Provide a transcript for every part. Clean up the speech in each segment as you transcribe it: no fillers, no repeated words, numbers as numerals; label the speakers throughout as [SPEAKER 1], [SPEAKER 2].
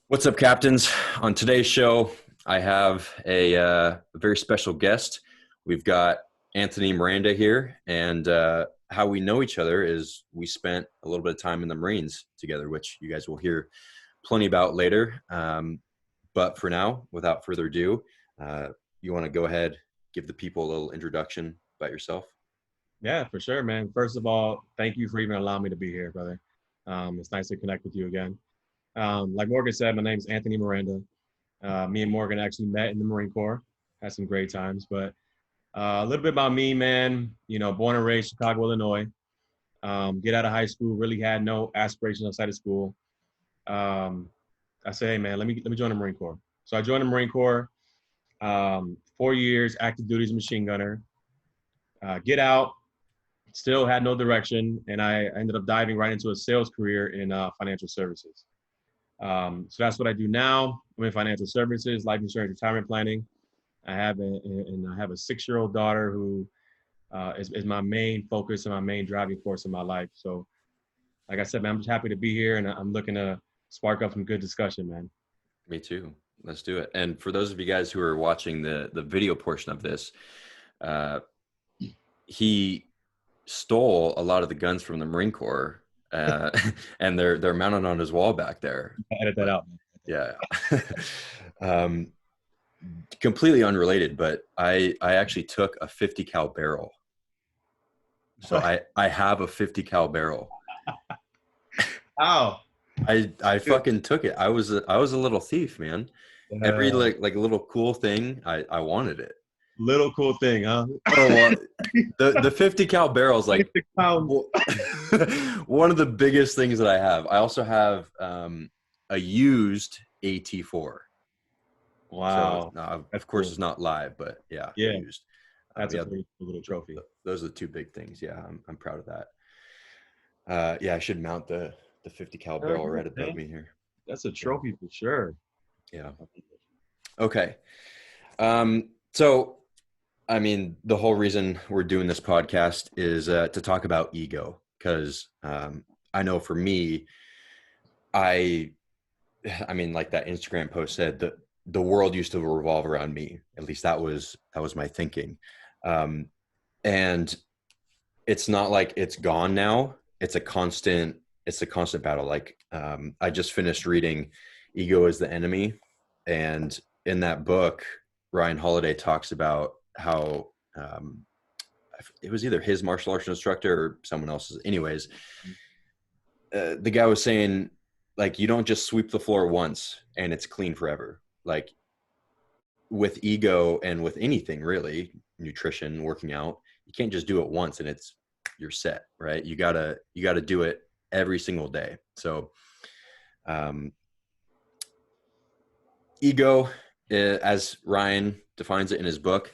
[SPEAKER 1] What's up, captains? On today's show, I have a very special guest. We've got Anthony Miranda here, and how we know each other is we spent a little bit of time in the Marines together, which you guys will hear plenty about later. But for now, without further ado, you want to go ahead, give the people a little introduction about yourself?
[SPEAKER 2] Yeah, for sure, man. First of all, thank you for even allowing me to be here, brother. It's nice to connect with you again. Like Morgan said, my name's Anthony Miranda. Me and Morgan actually met in the Marine Corps, had some great times. But a little bit about me, man. Born and raised Chicago, Illinois. Get out of high school, really had no aspirations outside of school. Um, I say, hey, man, let me join the Marine Corps. So I joined the Marine Corps. 4 years, active duty as a machine gunner. Get out, still had no direction, and I ended up diving right into a sales career in financial services. So that's what I do now. I'm in financial services, life insurance, retirement planning. I have a 6-year-old daughter who is my main focus and my main driving force in my life. So, like I said, man, I'm just happy to be here, and I'm looking to spark up some good discussion, man.
[SPEAKER 1] Me too. Let's do it. And for those of you guys who are watching the video portion of this, uh, he stole a lot of the guns from the Marine Corps, uh, and they're mounted on his wall back there.
[SPEAKER 2] Edit that
[SPEAKER 1] But
[SPEAKER 2] out.
[SPEAKER 1] yeah, um, completely unrelated. But I actually took a 50 cal barrel, so I have a 50 cal barrel.
[SPEAKER 2] Wow.
[SPEAKER 1] I fucking took it. I was a little thief, man. Every
[SPEAKER 2] Uh,
[SPEAKER 1] like little cool thing, I wanted it.
[SPEAKER 2] Little cool thing, huh?
[SPEAKER 1] Oh well, the 50 cal barrel is like
[SPEAKER 2] 6 pounds.
[SPEAKER 1] one of the biggest things that I have. I also have a used AT4. So
[SPEAKER 2] Wow. That's
[SPEAKER 1] of course
[SPEAKER 2] cool.
[SPEAKER 1] it's not live, but yeah,
[SPEAKER 2] Yeah,
[SPEAKER 1] used.
[SPEAKER 2] that's a
[SPEAKER 1] Yeah,
[SPEAKER 2] pretty cool little trophy.
[SPEAKER 1] those are the two big things. Yeah, I'm proud of that. Yeah, I should mount the 50 cal
[SPEAKER 2] Very
[SPEAKER 1] barrel
[SPEAKER 2] good,
[SPEAKER 1] right above
[SPEAKER 2] man.
[SPEAKER 1] me here.
[SPEAKER 2] That's a
[SPEAKER 1] Yeah.
[SPEAKER 2] trophy for sure.
[SPEAKER 1] Yeah. Okay. So I mean, the whole reason we're doing this podcast is to talk about ego, because I know for me, I, I mean, like that Instagram post said, that the world used to revolve around me. At least that was my thinking, um, and it's not like it's gone now. It's a constant battle. Like I just finished reading "Ego is the Enemy," and in that book, Ryan Holiday talks about how it was either his martial arts instructor or someone else's. Anyways, the guy was saying, like, you don't just sweep the floor once and it's clean forever. Like with ego and with anything really, nutrition, working out, you can't just do it once and you're set, right? You gotta do it every single day. So um, ego, as Ryan defines it in his book,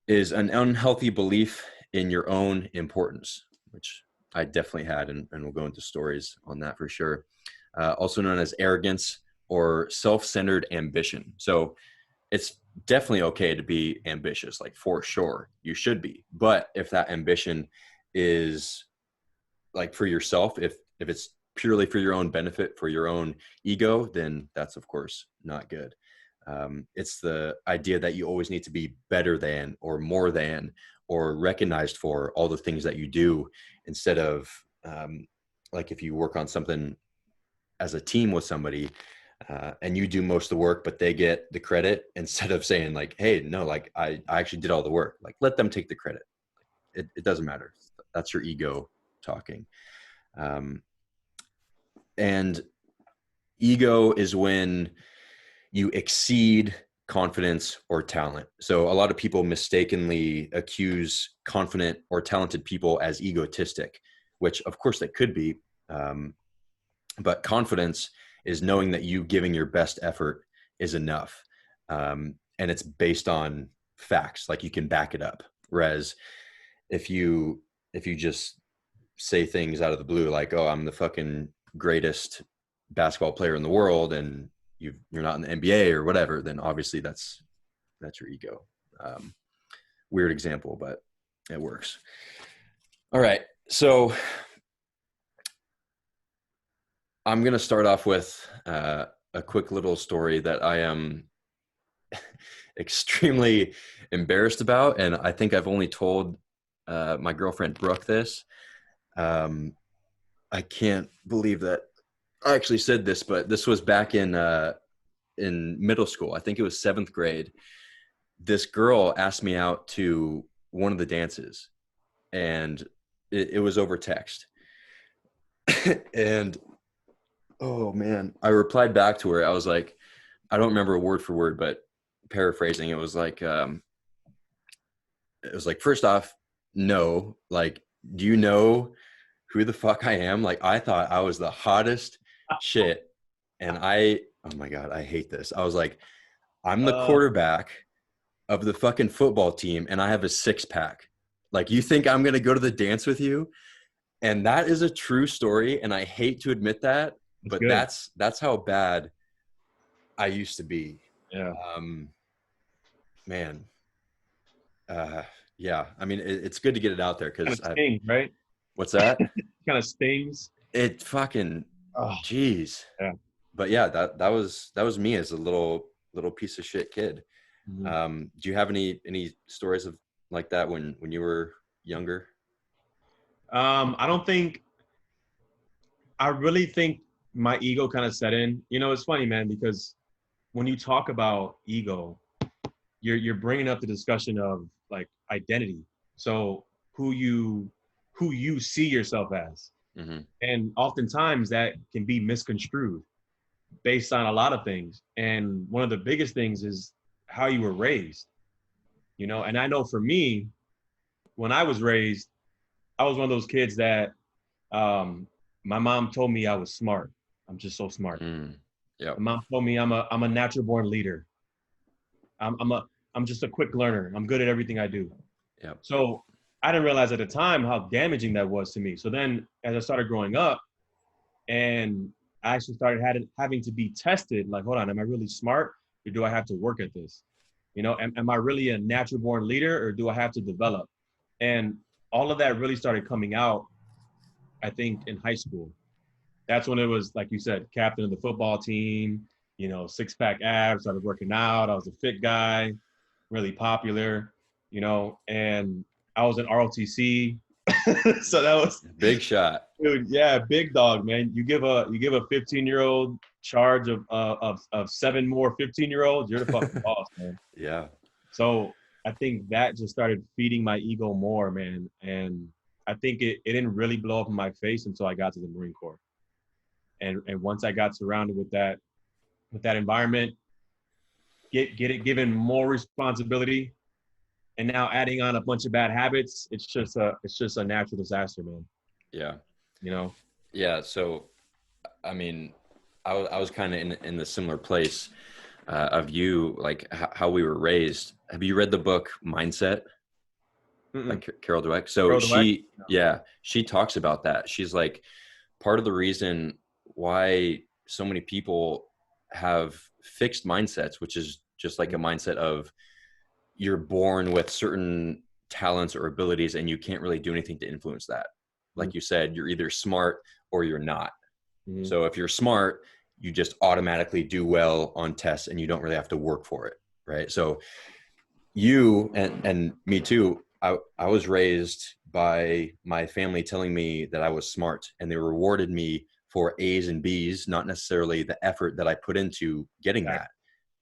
[SPEAKER 1] is an unhealthy belief in your own importance, which I definitely had, and we'll go into stories on that for sure. Also known as arrogance or self-centered ambition. So it's definitely okay to be ambitious, like for sure, you should be. But if that ambition is like for yourself, if it's purely for your own benefit, for your own ego, then that's of course not good. It's the idea that you always need to be better than or more than or recognized for all the things that you do, instead of like if you work on something as a team with somebody, and you do most of the work but they get the credit, instead of saying like, hey, no, like I actually did all the work, like let them take the credit. It doesn't matter. That's your ego talking. um, and ego is when you exceed confidence or talent. So a lot of people mistakenly accuse confident or talented people as egotistic, which of course they could be. Um, but confidence is knowing that you giving your best effort is enough. And it's based on facts, like you can back it up. Whereas if you just say things out of the blue, like, oh, I'm the fucking greatest basketball player in the world, and you're not in the NBA or whatever, then obviously that's your ego. Weird example, but it works. All right. So I'm going to start off with a quick little story that I am extremely embarrassed about, and I think I've only told my girlfriend Brooke this. Um, I can't believe that I actually said this, but this was back in middle school. I think it was seventh grade. This girl asked me out to one of the dances, and it was over text. And oh man, I replied back to her. I was like, I don't remember word for word, but paraphrasing, it was like, first off, no, like, do you know who the fuck I am? Like, I thought I was the hottest shit. And oh my God, I hate this. I was like, I'm the
[SPEAKER 2] Uh,
[SPEAKER 1] quarterback of the fucking football team and I have a six pack. Like, you think I'm going to go to the dance with you? And that is a true story. And I hate to admit that,
[SPEAKER 2] it's
[SPEAKER 1] but
[SPEAKER 2] good.
[SPEAKER 1] that's how bad I used to be.
[SPEAKER 2] Yeah.
[SPEAKER 1] Um, man, uh, yeah. I mean, it's good to get it out there
[SPEAKER 2] Kind
[SPEAKER 1] because
[SPEAKER 2] of stings, right?
[SPEAKER 1] what's that?
[SPEAKER 2] Kind of stings.
[SPEAKER 1] It fucking,
[SPEAKER 2] Oh,
[SPEAKER 1] geez.
[SPEAKER 2] yeah.
[SPEAKER 1] But yeah, that was me as a little piece of shit kid.
[SPEAKER 2] Mhm.
[SPEAKER 1] Do you have any stories of like that when you were younger?
[SPEAKER 2] I don't think, I really think my ego kind of set in. You know, it's funny, man, because when you talk about ego, you're bringing up the discussion of like identity. So who you who you see yourself as,
[SPEAKER 1] Hmm.
[SPEAKER 2] and oftentimes that can be misconstrued based on a lot of things. And one of the biggest things is how you were raised. You know, and I know for me, when I was raised, I was one of those kids that um, my mom told me I was smart. I'm just so smart.
[SPEAKER 1] Mm. Yep.
[SPEAKER 2] My mom told me I'm a natural born leader. I'm just a quick learner. I'm good at everything I do.
[SPEAKER 1] Yep.
[SPEAKER 2] So I didn't realize at the time how damaging that was to me. So then as I started growing up and I actually started having to be tested, like, hold on, am I really smart or do I have to work at this? You know, am I really a natural born leader or do I have to develop? And all of that really started coming out, I think, in high school. That's when it was, like you said, captain of the football team, you know, six pack abs, started working out. I was a fit guy, really popular, you know, and I was in ROTC. So that was,
[SPEAKER 1] Big shot.
[SPEAKER 2] dude, yeah, big dog, man. You give a 15-year-old charge of seven more 15-year-olds, you're the fucking boss, man.
[SPEAKER 1] Yeah.
[SPEAKER 2] So I think that just started feeding my ego more, man. And I think it didn't really blow up in my face until I got to the Marine Corps. And once I got surrounded with that environment, get it given more responsibility, and now adding on a bunch of bad habits, it's just a natural disaster, man.
[SPEAKER 1] Yeah.
[SPEAKER 2] You know.
[SPEAKER 1] Yeah. So, I mean, I was kind of in the similar place of you, like how we were raised. Have you read the book Mindset by
[SPEAKER 2] Mm-mm.
[SPEAKER 1] Carol Dweck? So
[SPEAKER 2] Throw the wax.
[SPEAKER 1] yeah, she talks about that. She's like, part of the reason why so many people have fixed mindsets, which is just like a mindset of you're born with certain talents or abilities and you can't really do anything to influence that.
[SPEAKER 2] Mm-hmm.
[SPEAKER 1] Like you said, you're either smart or you're not.
[SPEAKER 2] Mm-hmm.
[SPEAKER 1] So if you're smart, you just automatically do well on tests and you don't really have to work for it. Right. So you and me too, I was raised by my family telling me that I was smart and they rewarded me for A's and B's, not necessarily the effort that I put into getting that.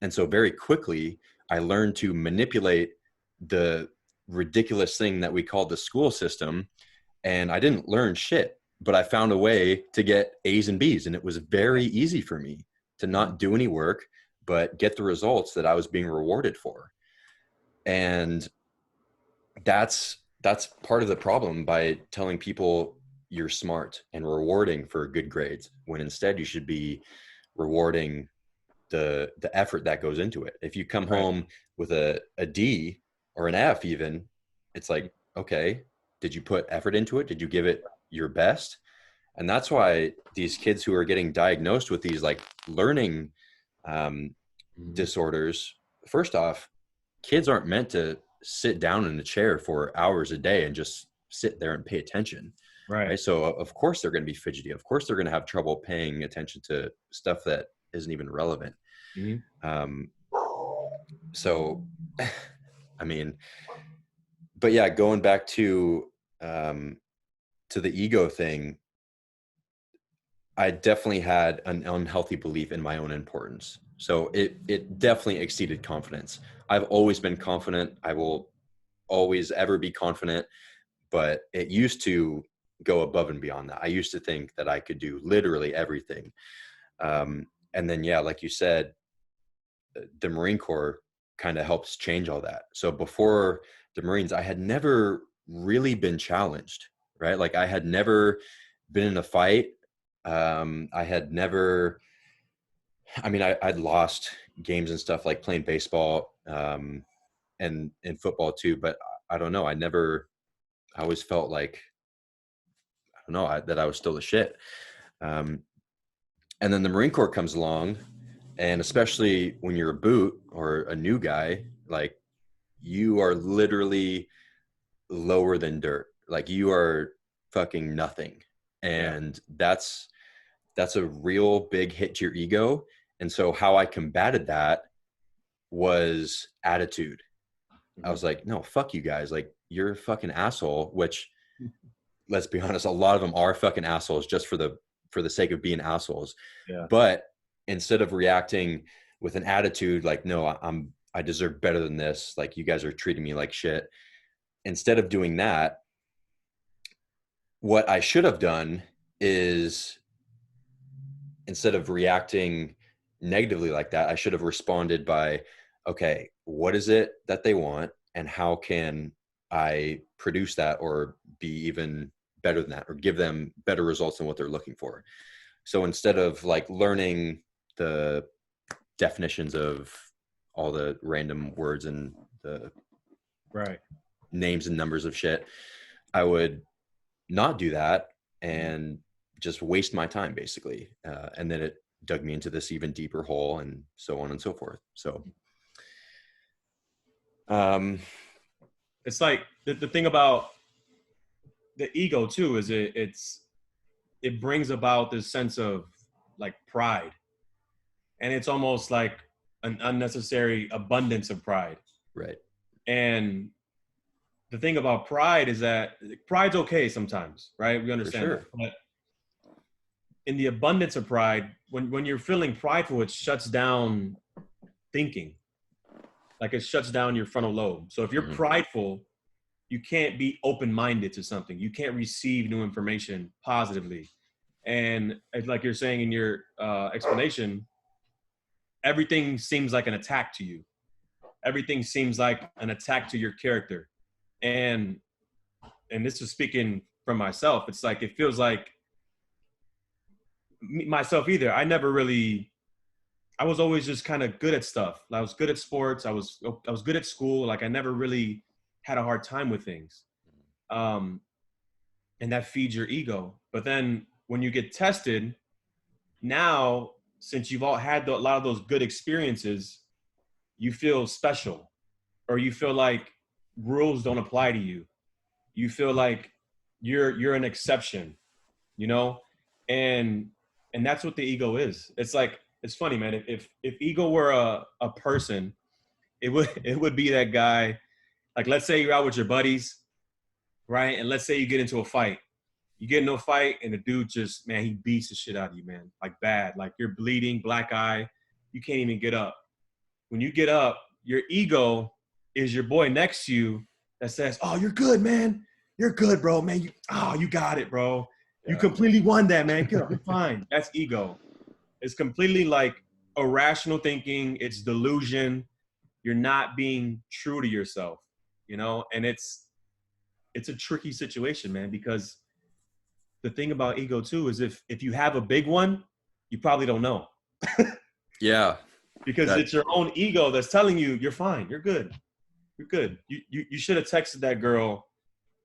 [SPEAKER 1] And so very quickly, I learned to manipulate the ridiculous thing that we call the school system. And I didn't learn shit, but I found a way to get A's and B's. And it was very easy for me to not do any work, but get the results that I was being rewarded for. And that's part of the problem by telling people you're smart and rewarding for good grades when instead you should be rewarding the effort that goes into it. If you come
[SPEAKER 2] Right.
[SPEAKER 1] home with a D or an F even, it's like, okay, did you put effort into it? Did you give it your best? And that's why these kids who are getting diagnosed with these like learning um,
[SPEAKER 2] Mm-hmm.
[SPEAKER 1] disorders, first off, kids aren't meant to sit down in a chair for hours a day and just sit there and pay attention.
[SPEAKER 2] Right.
[SPEAKER 1] Right. So of course they're going to be fidgety. Of course they're going to have trouble paying attention to stuff that isn't even relevant.
[SPEAKER 2] Mm-hmm.
[SPEAKER 1] So, I mean, but yeah, going back to the ego thing, I definitely had an unhealthy belief in my own importance. So it definitely exceeded confidence. I've always been confident. I will always ever be confident, but it used to go above and beyond that. I used to think that I could do literally everything. And then, yeah, like you said, the Marine Corps kind of helps change all that. So before the Marines, I had never really been challenged, right? Like I had never been in a fight. I had never, I mean, I'd lost games and stuff like playing baseball, and in football too, but I don't know. I always felt like, I don't know, that I was still the shit. Um, and then the Marine Corps comes along, and especially when you're a boot or a new guy, like you are literally lower than dirt. Like you are fucking nothing.
[SPEAKER 2] Yeah.
[SPEAKER 1] And that's a real big hit to your ego. And so how I combated that was attitude. I
[SPEAKER 2] Mm-hmm.
[SPEAKER 1] was like, no, fuck you guys. Like you're a fucking asshole, which let's be honest, a lot of them are fucking assholes just for the sake of being assholes.
[SPEAKER 2] Yeah.
[SPEAKER 1] But instead of reacting with an attitude like, no, I deserve better than this. Like you guys are treating me like shit. Instead of doing that, what I should have done is, instead of reacting negatively like that, I should have responded by, okay, what is it that they want and how can I produce that or be even better than that or give them better results than what they're looking for. So instead of like learning the definitions of all the random words and the
[SPEAKER 2] Right.
[SPEAKER 1] names and numbers of shit, I would not do that and just waste my time basically. And then it dug me into this even deeper hole and so on and so forth. So,
[SPEAKER 2] It's like the thing about the ego too is it brings about this sense of like pride, and it's almost like an unnecessary abundance of pride.
[SPEAKER 1] right.
[SPEAKER 2] And the thing about pride is that pride's okay sometimes, right? We
[SPEAKER 1] For
[SPEAKER 2] understand that.
[SPEAKER 1] sure.
[SPEAKER 2] But in the abundance of pride, when you're feeling prideful, it shuts down thinking. Like it shuts down your frontal lobe. So if you're
[SPEAKER 1] Mm-hmm.
[SPEAKER 2] prideful, you can't be open-minded to something. You can't receive new information positively. And like you're saying in your explanation, everything seems like an attack to you. Everything seems like an attack to your character. And this is speaking from myself. It's like it feels like myself either. I was always just kind of good at stuff. I was good at sports. I was good at school. Like I never really had a hard time with things. And that feeds your ego. But then when you get tested, now since you've all had a lot of those good experiences, you feel special, or you feel like rules don't apply to you. You feel like you're an exception, you know, and that's what the ego is. It's like it's funny, man. If ego were a person, it would be that guy. Like let's say you're out with your buddies, right? And let's say you get into a fight. You get into a fight and the dude just, man, he beats the shit out of you, man. Like bad. Like you're bleeding, black eye. You can't even get up. When you get up, your ego is your boy next to you that says, "Oh, you're good, man. You're good, bro, man. You got it, bro. You
[SPEAKER 1] Yeah.
[SPEAKER 2] completely won that, man. Get up, you're fine." That's ego. It's completely like irrational thinking. It's delusion. You're not being true to yourself, you know? And it's a tricky situation, man, because the thing about ego too is if you have a big one, you probably don't know.
[SPEAKER 1] Yeah.
[SPEAKER 2] Because
[SPEAKER 1] That,
[SPEAKER 2] it's your own ego that's telling you you're fine, you're good. You're good. You should have texted that girl,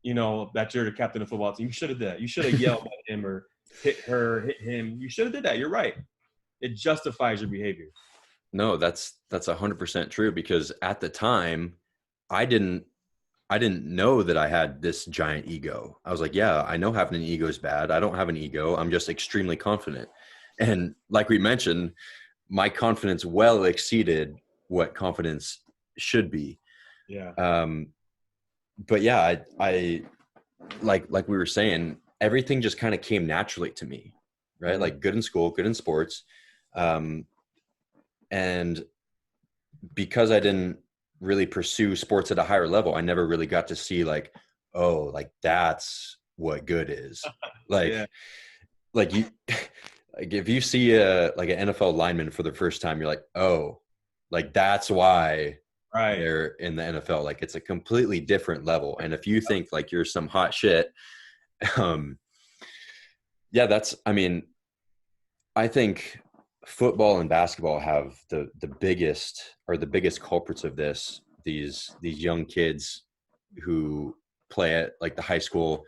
[SPEAKER 2] you know, that you're the captain of the football team. You should have did that. You should have yelled at him or hit her, hit him. You should have did that. You're right. It justifies your behavior.
[SPEAKER 1] no, that's 100% true, because at the time I didn't know that I had this giant ego. I was like, yeah, I know having an ego is bad. I don't have an ego. I'm just extremely confident. And like we mentioned, my confidence well exceeded what confidence should be.
[SPEAKER 2] Yeah.
[SPEAKER 1] But yeah, I like we were saying, everything just kind of came naturally to me, right?
[SPEAKER 2] Mhm.
[SPEAKER 1] Like good in school, good in sports. Um, and because I didn't really pursue sports at a higher level, I never really got to see like, oh, like that's what good is.
[SPEAKER 2] Yeah.
[SPEAKER 1] Like you, like if you see like an NFL lineman for the first time, you're like, oh, like that's why
[SPEAKER 2] Right.
[SPEAKER 1] they're in the NFL. Like it's a completely different level. And if you think like you're some hot shit, um, yeah, I mean, I think football and basketball have the biggest culprits of this. These young kids who play at like the high school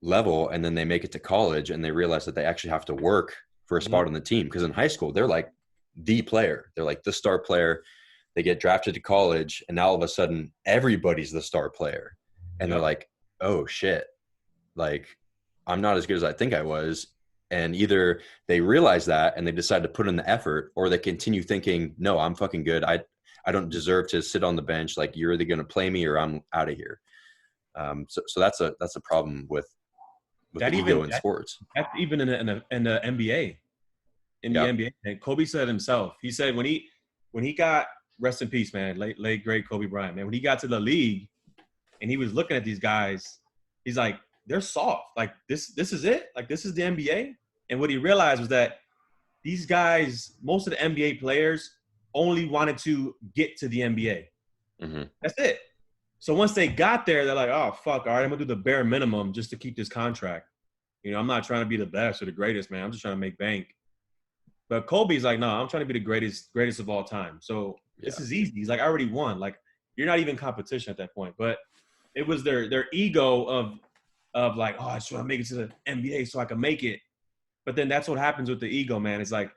[SPEAKER 1] level, and then they make it to college and they realize that they actually have to work for a
[SPEAKER 2] Mhm.
[SPEAKER 1] spot on the team. Because in high school, they're like the player, they're like the star player. They get drafted to college, and now all of a sudden, everybody's the star player, and they're
[SPEAKER 2] Yep.
[SPEAKER 1] like, oh shit, like I'm not as good as I think I was. And either they realize that and they decide to put in the effort, or they continue thinking, no, I'm fucking good. I don't deserve to sit on the bench. Like you're either going to play me or I'm out of here. So that's a problem with
[SPEAKER 2] That
[SPEAKER 1] the
[SPEAKER 2] even
[SPEAKER 1] ego in sports.
[SPEAKER 2] that's even in the NBA. In the
[SPEAKER 1] Yeah.
[SPEAKER 2] NBA, and Kobe said himself. He said when he got, rest in peace, man, late great Kobe Bryant, man. When he got to the league and he was looking at these guys, he's like, they're soft. Like this is it. Like this is the NBA. And what he realized was that these guys, most of the NBA players, only wanted to get to the NBA.
[SPEAKER 1] Mm-hmm.
[SPEAKER 2] That's it. So once they got there, they're like, oh fuck, all right, I'm gonna do the bare minimum just to keep this contract. I'm not trying to be the best or the greatest, man. I'm just trying to make bank. But Kobe's like, no, I'm trying to be the greatest of all time. So this
[SPEAKER 1] Yeah.
[SPEAKER 2] is easy. He's like, I already won. Like, you're not even competition at that point. But it was their ego of like, oh, I just want to make it to the NBA so I can make it. But then that's what happens with the ego, man. It's like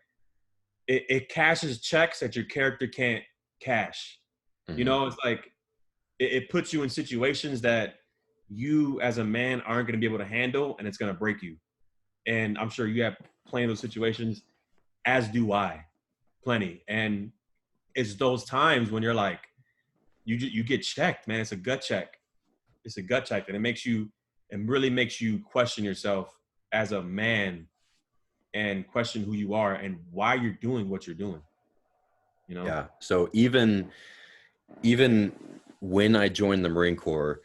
[SPEAKER 2] it cashes checks that your character can't cash.
[SPEAKER 1] Mm-hmm.
[SPEAKER 2] It's like it puts you in situations that you as a man aren't going to be able to handle, and it's going to break you. And I'm sure you have plenty of those situations, as do I, plenty. And it's those times when you're like, you get checked, man. It's a gut check. It's a gut check, and it really makes you question yourself as a man and question who you are and why you're doing what you're doing. You know?
[SPEAKER 1] Yeah. So even when I joined the Marine Corps,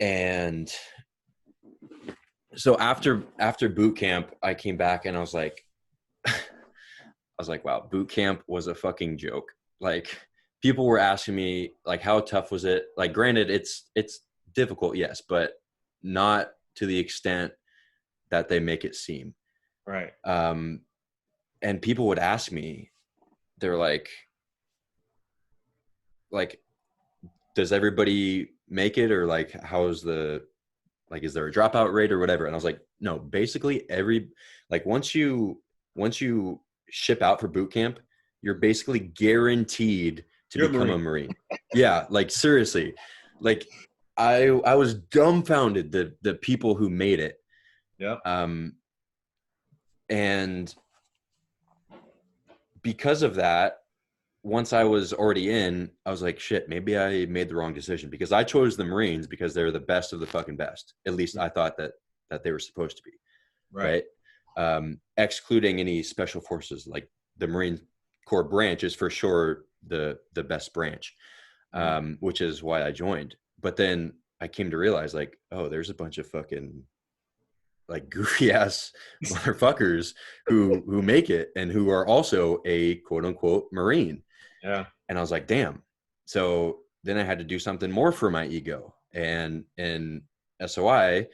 [SPEAKER 1] and so after boot camp, I came back and I was like, wow, boot camp was a fucking joke. Like people were asking me like, how tough was it? Like, granted, it's difficult, yes, but not to the extent that they make it seem.
[SPEAKER 2] Right.
[SPEAKER 1] And people would ask me, they're like, does everybody make it, or like, how's is there a dropout rate or whatever? And I was like, no, basically like once you ship out for boot camp, you're basically guaranteed to
[SPEAKER 2] You're a
[SPEAKER 1] become a
[SPEAKER 2] Marine.
[SPEAKER 1] Marine. Yeah, like seriously. Like I was dumbfounded the people who made it.
[SPEAKER 2] Yep.
[SPEAKER 1] Um and because of that, once I was already in, I was like, shit, maybe I made the wrong decision, because I chose the Marines because they're the best of the fucking best. At least I thought that they were supposed to be,
[SPEAKER 2] Right.
[SPEAKER 1] right? Excluding any special forces, like the Marine Corps branch is for sure the best branch, which is why I joined. But then I came to realize, like, oh, there's a bunch of fucking like goofy ass motherfuckers who make it and who are also a quote unquote Marine.
[SPEAKER 2] Yeah.
[SPEAKER 1] And I was like, damn. So then I had to do something more for my ego. And in SOI,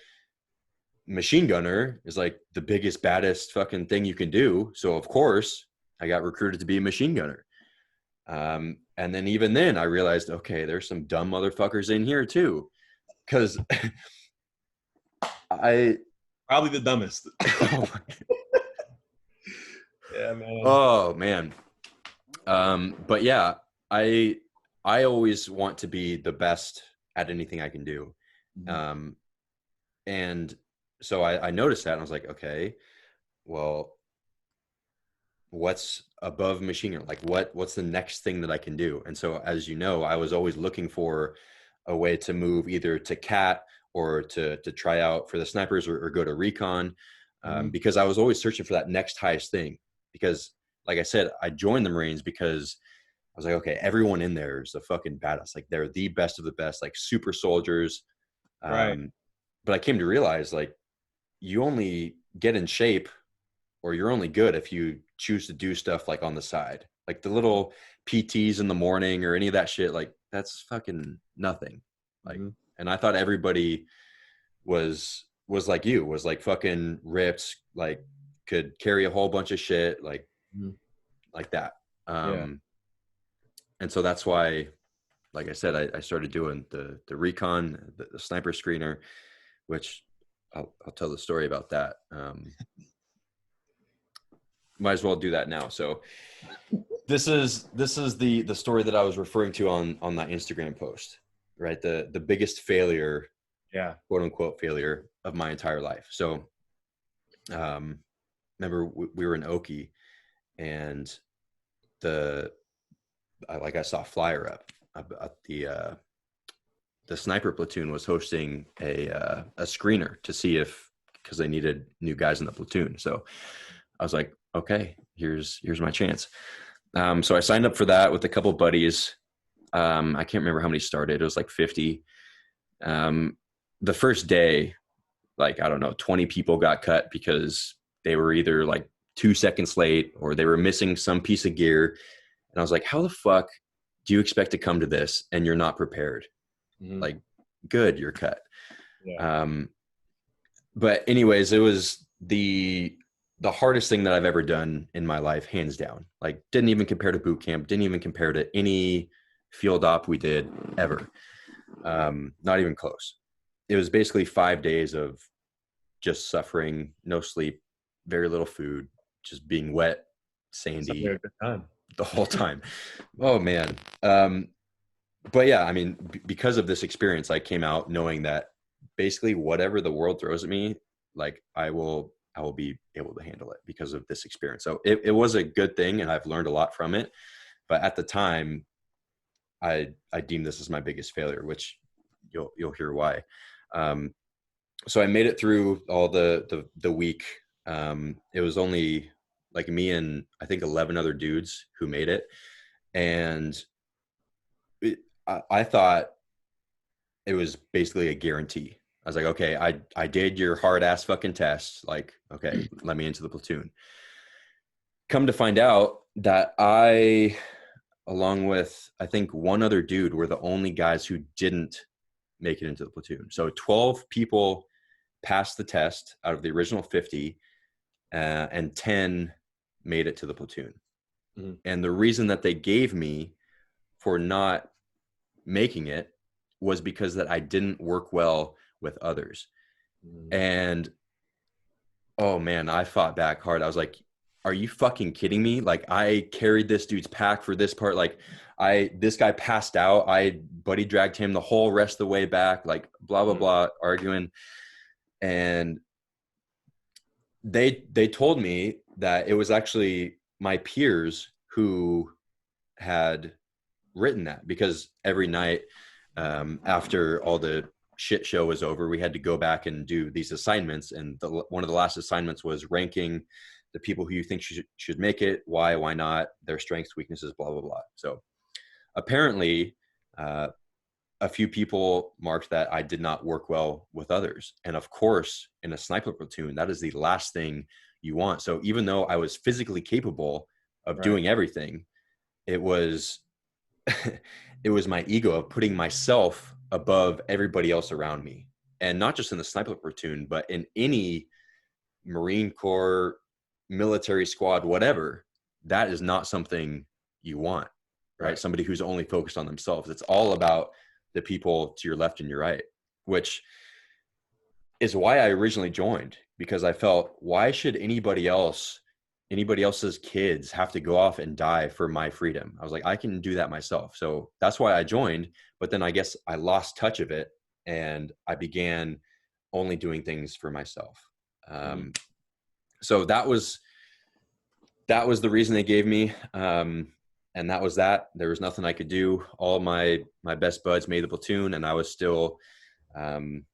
[SPEAKER 1] machine gunner is like the biggest, baddest fucking thing you can do. So of course I got recruited to be a machine gunner. And then even then I realized, okay, there's some dumb motherfuckers in here too. Cause I,
[SPEAKER 2] Probably the dumbest.
[SPEAKER 1] oh,
[SPEAKER 2] Yeah, man.
[SPEAKER 1] oh man. But yeah, I, I always want to be the best at anything I can do.
[SPEAKER 2] Mhm.
[SPEAKER 1] Um, and so I noticed that and I was like, okay, well, above machine gun. Like what's the next thing that I can do? And so, as you know, I was always looking for a way to move either to cat or to try out for the snipers or go to recon, because I was always searching for that next highest thing. Because like I said, I joined the Marines because I was like, okay, everyone in there is a fucking badass. Like they're the best of the best, like super soldiers.
[SPEAKER 2] Right.
[SPEAKER 1] But I came to realize like you only get in shape or you're only good if you choose to do stuff like on the side, like the little PTs in the morning or any of that shit. Like that's fucking nothing. Like, and I thought everybody was like you, was like fucking ripped, like could carry a whole bunch of shit, like that.
[SPEAKER 2] Yeah.
[SPEAKER 1] And so that's why, like I said, I started doing the recon, the sniper screener, which I'll tell the story about that. Might as well do that now. So this is the story that I was referring to on that Instagram post, right? The biggest failure,
[SPEAKER 2] Yeah.
[SPEAKER 1] quote unquote failure of my entire life. So remember we were in Oki, and I saw a flyer up about the sniper platoon was hosting a screener to see if, because they needed new guys in the platoon. So I was like, okay, here's my chance. So I signed up for that with a couple buddies. I can't remember how many started. It was like 50. The first day, like, I don't know, 20 people got cut because they were either like 2 seconds late or they were missing some piece of gear. And I was like, how the fuck do you expect to come to this and you're not prepared? Like, good, you're cut.
[SPEAKER 2] Yeah.
[SPEAKER 1] But anyways, it was the hardest thing that I've ever done in my life, hands down. Like, didn't even compare to boot camp, didn't even compare to any field op we did ever. Not even close. It was basically 5 days of just suffering, no sleep, very little food, just being wet, sandy
[SPEAKER 2] Good time.
[SPEAKER 1] the whole time. Oh man. But yeah, I mean, because of this experience, I came out knowing that basically whatever the world throws at me, like I will be able to handle it because of this experience. So it was a good thing, and I've learned a lot from it. But at the time, I deemed this as my biggest failure, which you'll hear why. So I made it through all the week. It was only like me and I think 11 other dudes who made it, and I thought it was basically a guarantee. I was like, okay, I did your hard ass fucking test. Like, okay, let me into the platoon. Come to find out that I, along with I think one other dude, were the only guys who didn't make it into the platoon. So 12 people passed the test out of the original 50, and 10 made it to the platoon. And the reason that they gave me for not making it was because that I didn't work well with others. And oh man, I fought back hard. I was like, are you fucking kidding me? Like, I carried this dude's pack for this part. Like, this guy passed out. I buddy dragged him the whole rest of the way back, like blah, blah, blah, arguing. And they told me that it was actually my peers who had written that, because every night, after all the shit show was over, we had to go back and do these assignments. And one of the last assignments was ranking the people who you think should make it, why not, their strengths, weaknesses, blah, blah, blah. So apparently, a few people marked that I did not work well with others. And of course, in a sniper platoon, that is the last thing you want. So even though I was physically capable of doing everything, it was it was my ego of putting myself above everybody else around me. And not just in the sniper platoon, but in any Marine Corps, military squad, whatever, that is not something you want, right? Somebody who's only focused on themselves. It's all about the people to your left and your right, which is why I originally joined, because I felt, why should anybody else's kids have to go off and die for my freedom? I was like, I can do that myself. So that's why I joined. But then I guess I lost touch of it, and I began only doing things for myself. So that was that was the reason they gave me. And that was that. There was nothing I could do. All my best buds made the platoon, and I was still um,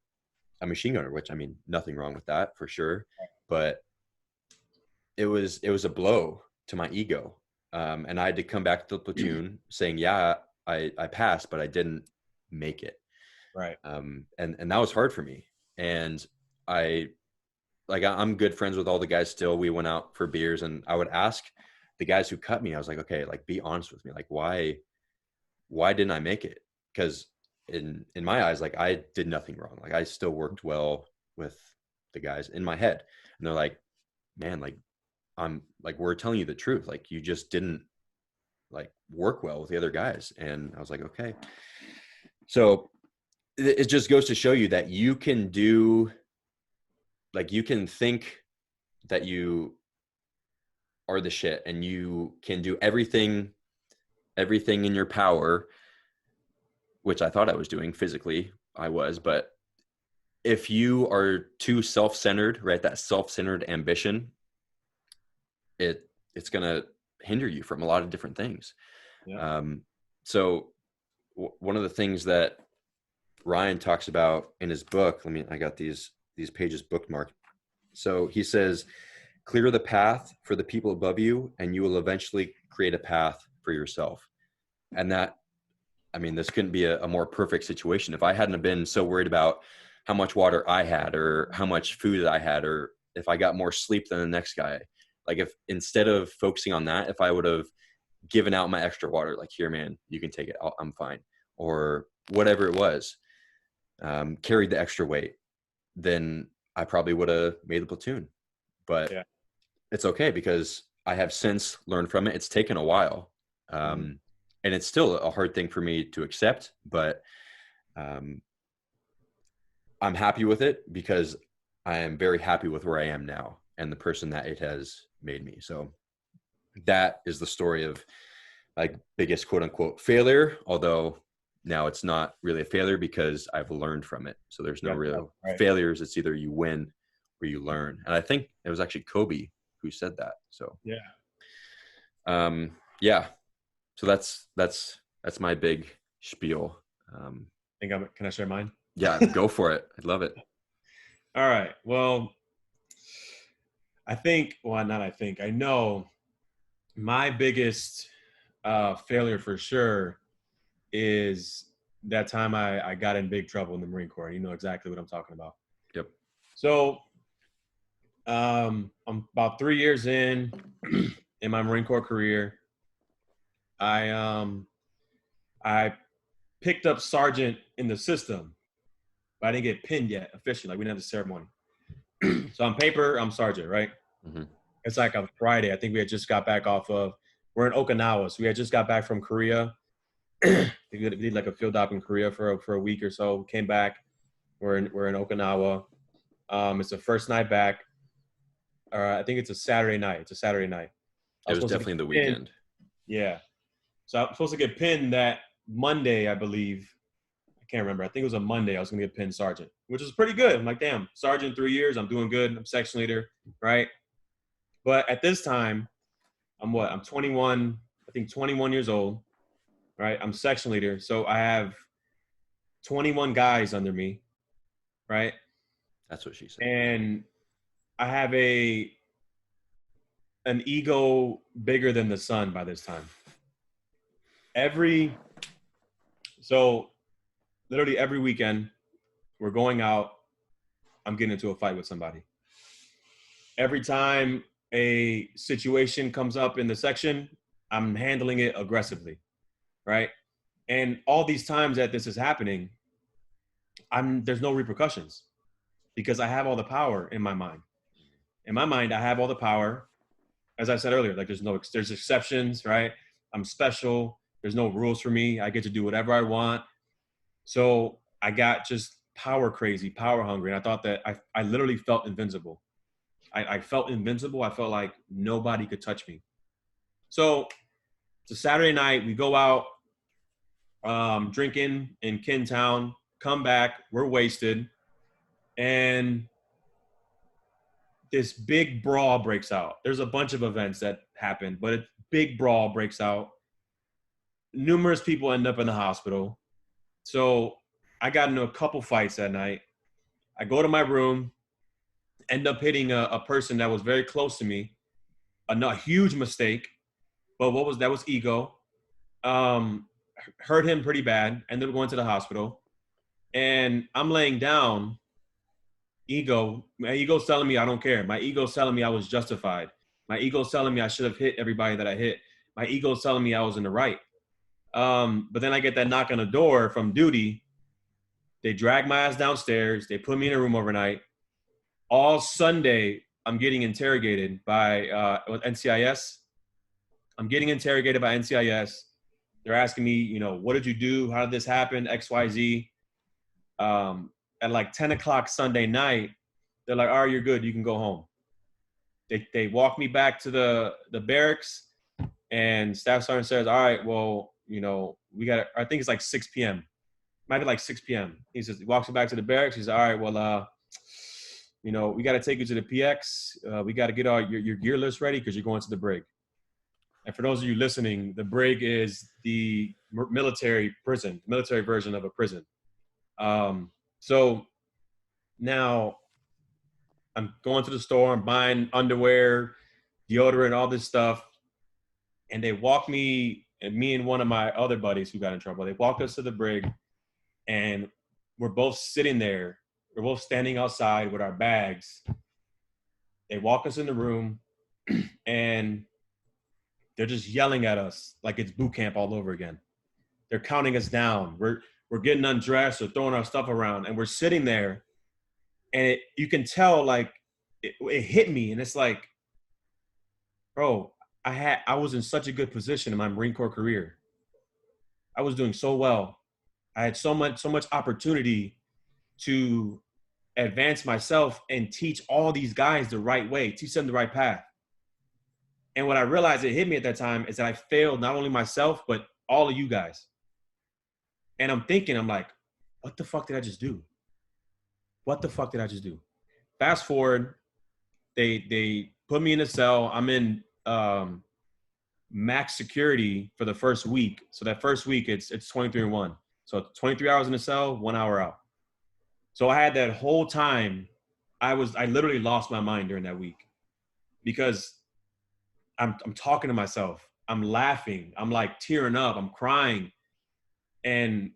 [SPEAKER 1] a machine gunner, which, I mean, nothing wrong with that for sure. But it was a blow to my ego. And I had to come back to the platoon saying, yeah, I passed, but I didn't make it.
[SPEAKER 2] Right.
[SPEAKER 1] And that was hard for me. And I I'm good friends with all the guys still. We went out for beers, and I would ask the guys who cut me, I was like, okay, like, be honest with me. Like, why didn't I make it? Because in my eyes, like, I did nothing wrong. Like, I still worked well with the guys in my head. And they're like, man, like, I'm like, we're telling you the truth. Like, you just didn't like work well with the other guys. And I was like, okay. So it just goes to show you that you can do, like, you can think that you are the shit and you can do everything in your power, which I thought I was doing physically. I was, but if you are too self-centered, right, that self-centered ambition, it's going to hinder you from a lot of different things.
[SPEAKER 2] Yeah.
[SPEAKER 1] So one of the things that Ryan talks about in his book, I got these pages bookmarked. So he says, clear the path for the people above you, and you will eventually create a path for yourself. And that, I mean, this couldn't be a more perfect situation. If I hadn't been so worried about how much water I had or how much food I had, or if I got more sleep than the next guy, like, if instead of focusing on that, if I would have given out my extra water, like, here, man, you can take it, I'm fine, or whatever it was, carried the extra weight, then I probably would have made the platoon. But
[SPEAKER 2] Yeah.
[SPEAKER 1] it's okay, because I have since learned from it. It's taken a while. And it's still a hard thing for me to accept, but I'm happy with it, because I am very happy with where I am now and the person that it has made me. So that is the story of my biggest quote unquote failure, although now it's not really a failure because I've learned from it. So there's no real failures. It's either you win or you learn. And I think it was actually Kobe who said that. So yeah. So that's my big spiel.
[SPEAKER 2] Can I share mine?
[SPEAKER 1] Yeah, go for it. I love it.
[SPEAKER 2] All right. Well, I know my biggest failure for sure is that time I got in big trouble in the Marine Corps. You know exactly what I'm talking about.
[SPEAKER 1] Yep.
[SPEAKER 2] So I'm about 3 years in my Marine Corps career. I picked up sergeant in the system, but I didn't get pinned yet officially. Like, we didn't have the ceremony. So on paper, I'm sergeant, right?
[SPEAKER 1] Mm-hmm.
[SPEAKER 2] It's like a Friday. I think we had just got back we're in Okinawa. So we had just got back from Korea. We did like a field op in Korea for a week or so. Came back. We're in Okinawa. It's the first night back. I think it's a Saturday night.
[SPEAKER 1] It was definitely the weekend.
[SPEAKER 2] Yeah. So I'm supposed to get pinned that Monday, I believe. I can't remember. I think it was a Monday. I was going to get pinned sergeant, which is pretty good. I'm like, damn, sergeant, 3 years. I'm doing good. I'm section leader, right? But at this time, I'm 21, I think 21 years old, right? I'm section leader. So I have 21 guys under me, right?
[SPEAKER 1] That's what she said.
[SPEAKER 2] And I have an ego bigger than the sun by this time. Literally every weekend, we're going out, I'm getting into a fight with somebody. Every time a situation comes up in the section, I'm handling it aggressively, right? And all these times that this is happening, there's no repercussions because I have all the power in my mind. In my mind, I have all the power. As I said earlier, like, there's exceptions, right? I'm special. There's no rules for me. I get to do whatever I want. So I got just power crazy, power hungry. And I thought that I literally felt invincible. I felt invincible. I felt like nobody could touch me. So it's a Saturday night. We go out drinking in Town, come back, we're wasted. And this big brawl breaks out. There's a bunch of events that happen, but a big brawl breaks out. Numerous people end up in the hospital. So I got into a couple fights that night. I go to my room, end up hitting a person that was very close to me. A huge mistake, but that was ego. Um, Hurt him pretty bad. Ended up going to the hospital, and I'm laying down. My ego's telling me I don't care. My ego's telling me I was justified. My ego's telling me I should have hit everybody that I hit. My ego's telling me I was in the right. But then I get that knock on the door from duty. They drag my ass downstairs. They put me in a room overnight. All Sunday, I'm getting interrogated by NCIS. I'm getting interrogated by NCIS. They're asking me, you know, what did you do? How did this happen? X, Y, Z. At like 10 o'clock Sunday night, they're like, all right, you're good. You can go home. They walk me back to the barracks, and Staff Sergeant says, all right, well, you know, I think it's like 6 p.m. Might be like 6 p.m. He says, he walks me back to the barracks. He says, all right, well, you know, we got to take you to the PX. We got to get all your gear list ready because you're going to the brig. And for those of you listening, the brig is the military prison, military version of a prison. So now I'm going to the store, I'm buying underwear, deodorant, all this stuff. And they walk me and one of my other buddies who got in trouble, they walked us to the brig, and we're both sitting there. We're both standing outside with our bags. They walk us in the room, and they're just yelling at us like it's boot camp all over again. They're counting us down. We're getting undressed or throwing our stuff around, and we're sitting there, and you can tell, like, it hit me, and it's like, bro, I was in such a good position in my Marine Corps career. I was doing so well. I had so much opportunity to advance myself and teach all these guys the right way, teach them the right path. And what I realized, it hit me at that time, is that I failed not only myself, but all of you guys. And I'm thinking, I'm like, what the fuck did I just do? What the fuck did I just do? Fast forward, they put me in a cell. I'm in max security for the first week. So that first week, it's 23-1. So 23 hours in the cell, 1 hour out. So I had that whole time, I literally lost my mind during that week, because I'm talking to myself. I'm laughing. I'm like tearing up. I'm crying. And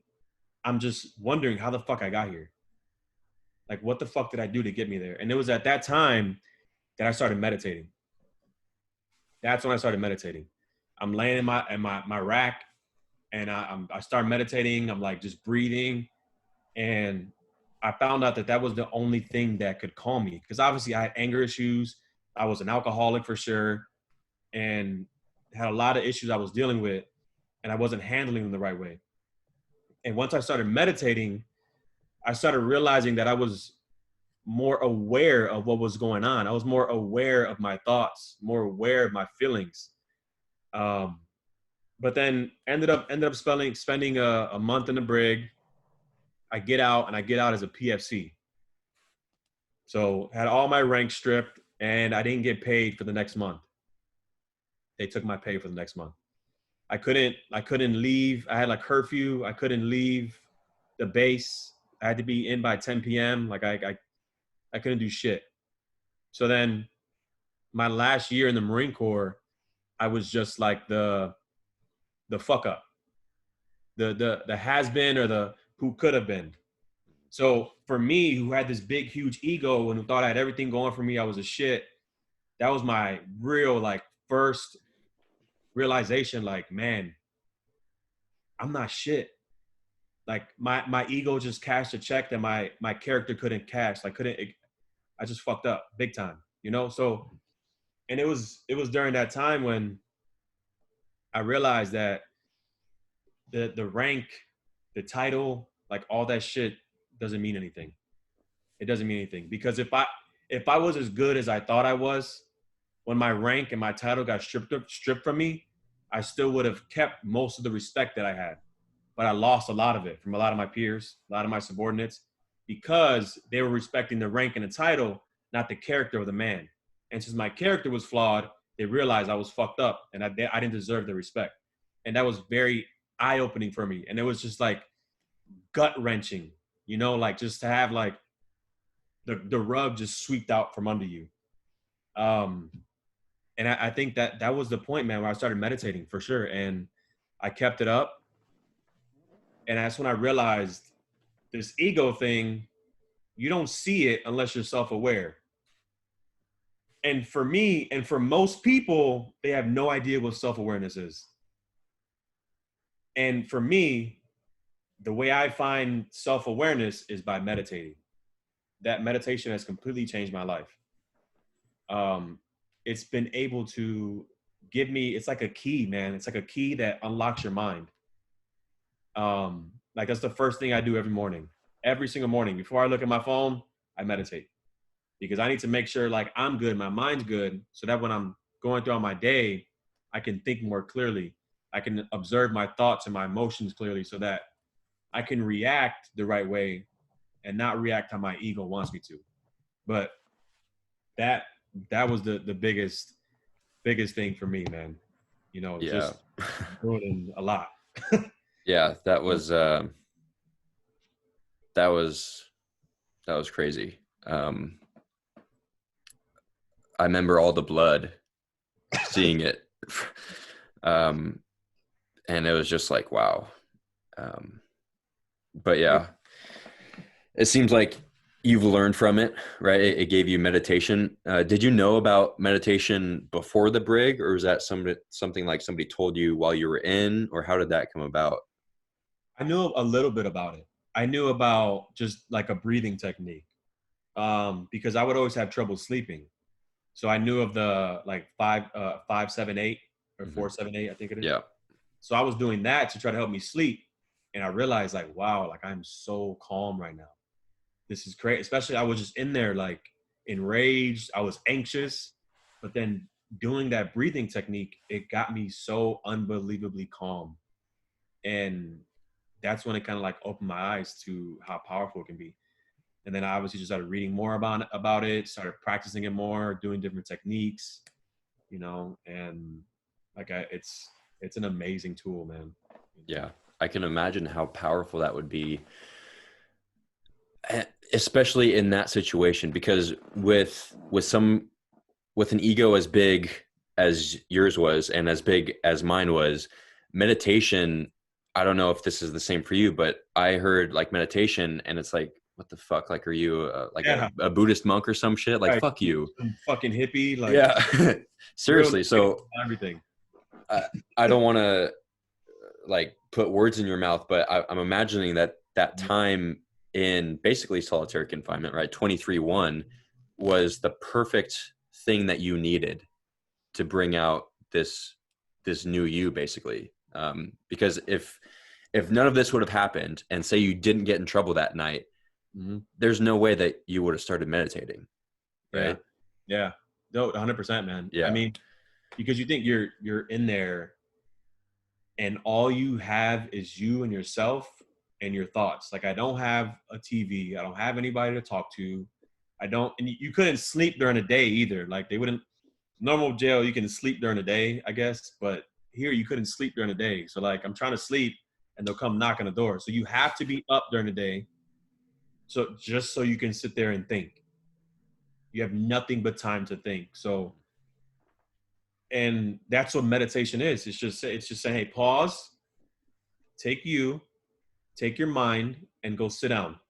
[SPEAKER 2] I'm just wondering how the fuck I got here. Like, what the fuck did I do to get me there? And it was at that time that I started meditating. That's when I started meditating. I'm laying in my rack, and I start meditating. I'm like just breathing. And I found out that was the only thing that could calm me. Because obviously I had anger issues. I was an alcoholic for sure, and had a lot of issues I was dealing with, and I wasn't handling them the right way. And once I started meditating, I started realizing that I was more aware of what was going on. I was more aware of my thoughts, more aware of my feelings. But then ended up spending a month in the brig. I get out as a PFC. So had all my ranks stripped, and I didn't get paid for the next month. They took my pay for the next month. I couldn't leave. I had like curfew. I couldn't leave the base. I had to be in by 10 p.m. Like I couldn't do shit. So then my last year in the Marine Corps, I was just like the fuck up, the has been, or the who could have been. So for me, who had this big, huge ego and who thought I had everything going for me, I was a shit. That was my real, like, first realization, like, man, I'm not shit. Like my ego just cashed a check that my character couldn't cash. I just fucked up big time, you know? So, and it was during that time when I realized that the rank, the title, like all that shit doesn't mean anything. It doesn't mean anything, because if I was as good as I thought I was, when my rank and my title got stripped from me, I still would have kept most of the respect that I had. But I lost a lot of it from a lot of my peers, a lot of my subordinates, because they were respecting the rank and the title, not the character of the man. And since my character was flawed, they realized I was fucked up and I didn't deserve the respect. And that was very eye opening for me. And it was just like gut wrenching, you know, like just to have like the rug just swept out from under you. Um, and I think that was the point, man, where I started meditating for sure. And I kept it up. And that's when I realized this ego thing, you don't see it unless you're self-aware. And for me, and for most people, they have no idea what self-awareness is. And for me, the way I find self-awareness is by meditating. That meditation has completely changed my life. It's been able to give me, it's like a key, man. It's like a key that unlocks your mind. Like that's the first thing I do every morning. Every single morning, before I look at my phone, I meditate. Because I need to make sure like I'm good, my mind's good, so that when I'm going throughout my day, I can think more clearly. I can observe my thoughts and my emotions clearly so that I can react the right way and not react how my ego wants me to. But that was the biggest thing for me, man. You know,
[SPEAKER 1] Yeah.
[SPEAKER 2] just doing a lot.
[SPEAKER 1] Yeah, that was crazy. I remember all the blood, seeing it. And it was just like, wow. But yeah, it seems like you've learned from it, right? It gave you meditation. Did you know about meditation before the brig, or was that something like somebody told you while you were in, or how did that come about?
[SPEAKER 2] I knew a little bit about it. I knew about just like a breathing technique, because I would always have trouble sleeping. So I knew of the like 5-7-8 or
[SPEAKER 1] Mm-hmm.
[SPEAKER 2] 4-7-8, I think it is.
[SPEAKER 1] Yeah.
[SPEAKER 2] So I was doing that to try to help me sleep, and I realized like, wow, like I'm so calm right now. This is great. Especially I was just in there like enraged. I was anxious, but then doing that breathing technique, it got me so unbelievably calm, and that's when it kind of like opened my eyes to how powerful it can be. And then I obviously just started reading more about it, started practicing it more, doing different techniques, you know, and like it's an amazing tool, man.
[SPEAKER 1] Yeah. I can imagine how powerful that would be, especially in that situation, because with an ego as big as yours was and as big as mine was, meditation, I don't know if this is the same for you, but I heard like meditation and it's like, what the fuck? Like, are you like
[SPEAKER 2] Yeah,
[SPEAKER 1] a Buddhist monk or some shit? Like,
[SPEAKER 2] right.
[SPEAKER 1] fuck you.
[SPEAKER 2] Some fucking hippie, like
[SPEAKER 1] Yeah.
[SPEAKER 2] real
[SPEAKER 1] Seriously. So
[SPEAKER 2] everything.
[SPEAKER 1] I don't want to like put words in your mouth, but I'm imagining that time in basically solitary confinement, right? 23-1 was the perfect thing that you needed to bring out this new you, basically. Because if none of this would have happened, and say you didn't get in trouble that night,
[SPEAKER 2] Mm-hmm.
[SPEAKER 1] there's no way that you would have started meditating, right?
[SPEAKER 2] Yeah. No, 100%, man. I
[SPEAKER 1] Yeah.
[SPEAKER 2] mean, because you think you're in there and all you have is you and yourself and your thoughts. Like I don't have a TV, I don't have anybody to talk to. I don't, and you couldn't sleep during the day either. Like they wouldn't, normal jail, you can sleep during the day, I guess, but here you couldn't sleep during the day. So like I'm trying to sleep and they'll come knock on the door. So you have to be up during the day. So just so you can sit there and think. You have nothing but time to think. So, and that's what meditation is. It's just saying, hey, pause, take your mind and go sit down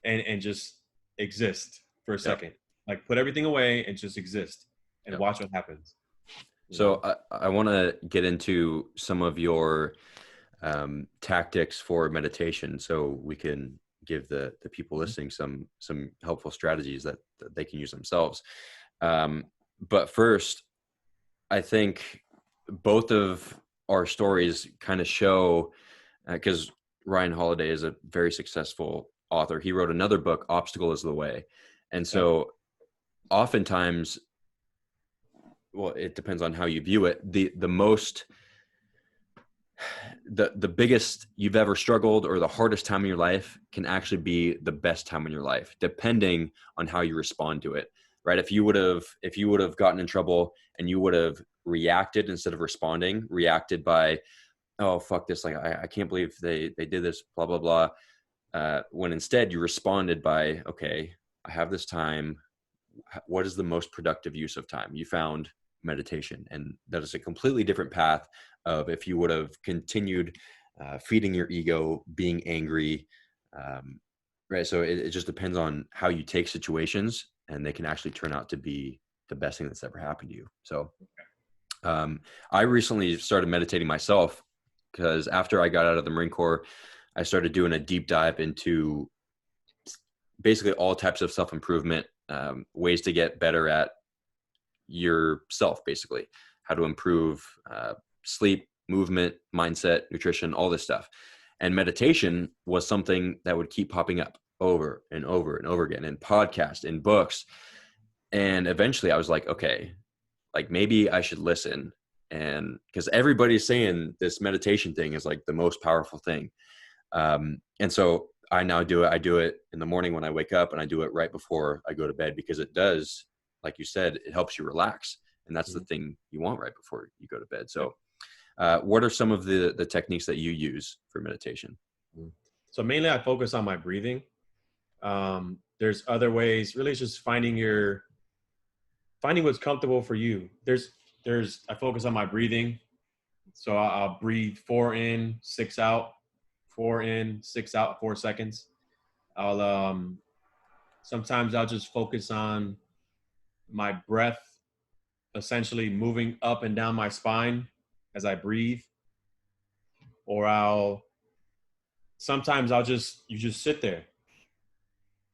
[SPEAKER 2] and just exist for a
[SPEAKER 1] Yep.
[SPEAKER 2] second. Like put everything away and just exist and
[SPEAKER 1] Yep.
[SPEAKER 2] watch what happens.
[SPEAKER 1] So I want to get into some of your tactics for meditation, so we can give the people listening some helpful strategies that they can use themselves. But first, I think both of our stories kind of show, because Ryan Holiday is a very successful author. He wrote another book, Obstacle is the Way. And so oftentimes, well, it depends on how you view it. The most the biggest you've ever struggled or the hardest time in your life can actually be the best time in your life, depending on how you respond to it, right? If you would have gotten in trouble and you would have reacted instead of responding, reacted by, oh, fuck this, like, I can't believe they did this, blah, blah, blah. When instead you responded by, okay, I have this time. What is the most productive use of time? You found meditation. And that is a completely different path of if you would have continued feeding your ego, being angry, right? So it just depends on how you take situations, and they can actually turn out to be the best thing that's ever happened to you. So I recently started meditating myself, because after I got out of the Marine Corps, I started doing a deep dive into basically all types of self-improvement, ways to get better at yourself, basically how to improve sleep, movement, mindset, nutrition, all this stuff. And meditation was something that would keep popping up over and over and over again in podcasts, in books. And eventually I was like, okay, like maybe I should listen. And because everybody's saying this meditation thing is like the most powerful thing. And so I now do it. I do it in the morning when I wake up, and I do it right before I go to bed, because it does, like you said, it helps you relax. And that's the thing you want right before you go to bed. So what are some of the techniques that you use for meditation?
[SPEAKER 2] So mainly I focus on my breathing. There's other ways, really it's just finding what's comfortable for you. I focus on my breathing. So I'll breathe 4 in, 6 out, 4 in, 6 out, 4 seconds. Sometimes I'll just focus on my breath, essentially moving up and down my spine as I breathe. Or sometimes you just sit there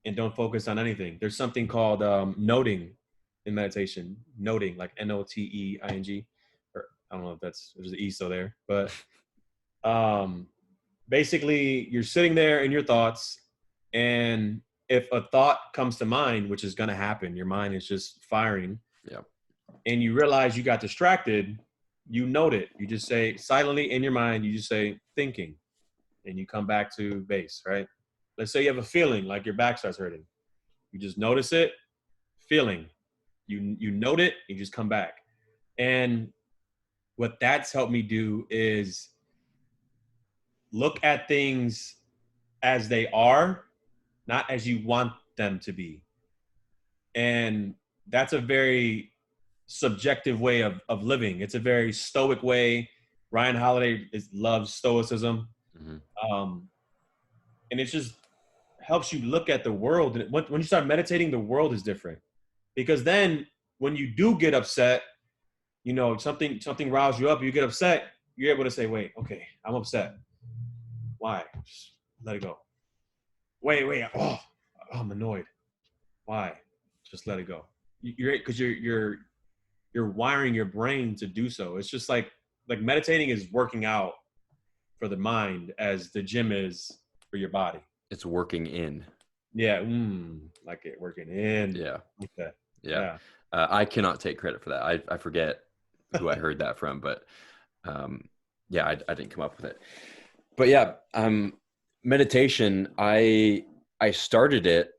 [SPEAKER 2] and don't focus on anything. There's something called noting in meditation. Noting, like Noteing. Or I don't know if there's an E still there, but basically you're sitting there in your thoughts, and if a thought comes to mind, which is going to happen, your mind is just firing.
[SPEAKER 1] Yeah.
[SPEAKER 2] And you realize you got distracted, you note it. You just say silently in your mind, you just say thinking, and you come back to base, right? Let's say you have a feeling like your back starts hurting. You just notice it, feeling. You note it, you just come back. And what that's helped me do is look at things as they are, not as you want them to be. And that's a very subjective way of living. It's a very stoic way. Ryan Holiday loves stoicism. And it just helps you look at the world. And when you start meditating, the world is different. Because then when you do get upset, you know, something riles you up, you get upset, you're able to say, wait, okay, I'm upset. Why? Just let it go. Wait, I'm annoyed. Why? Just let it go. Because you're wiring your brain to do so. It's just like meditating is working out for the mind as the gym is for your body.
[SPEAKER 1] It's working in.
[SPEAKER 2] Yeah, like it working in.
[SPEAKER 1] Yeah.
[SPEAKER 2] Okay.
[SPEAKER 1] Yeah. I cannot take credit for that. I forget who I heard that from, but yeah, I didn't come up with it. But yeah, meditation, I started it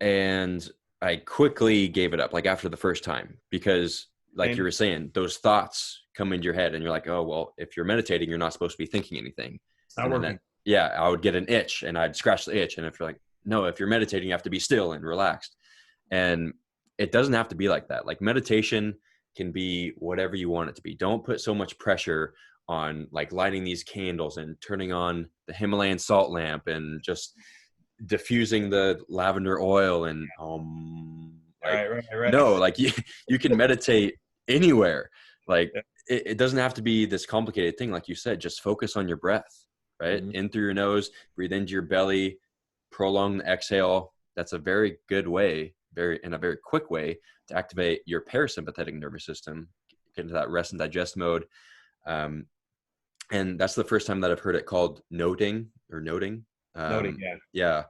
[SPEAKER 1] and I quickly gave it up, like after the first time, because like you were saying, those thoughts come into your head and you're like, oh, well, if you're meditating, you're not supposed to be thinking anything.
[SPEAKER 2] It's not working.
[SPEAKER 1] Yeah, I would get an itch and I'd scratch the itch. And if you're like, no, if you're meditating, you have to be still and relaxed. And it doesn't have to be like that. Like meditation can be whatever you want it to be. Don't put so much pressure on like lighting these candles and turning on the Himalayan salt lamp and just diffusing the lavender oil and
[SPEAKER 2] right.
[SPEAKER 1] No, like you can meditate anywhere. Like it doesn't have to be this complicated thing. Like you said, just focus on your breath, right? In through your nose, breathe into your belly, prolong the exhale. That's a very good way, in a very quick way to activate your parasympathetic nervous system, get into that rest and digest mode. And that's the first time that I've heard it called noting.
[SPEAKER 2] Noting, yeah.
[SPEAKER 1] Yeah.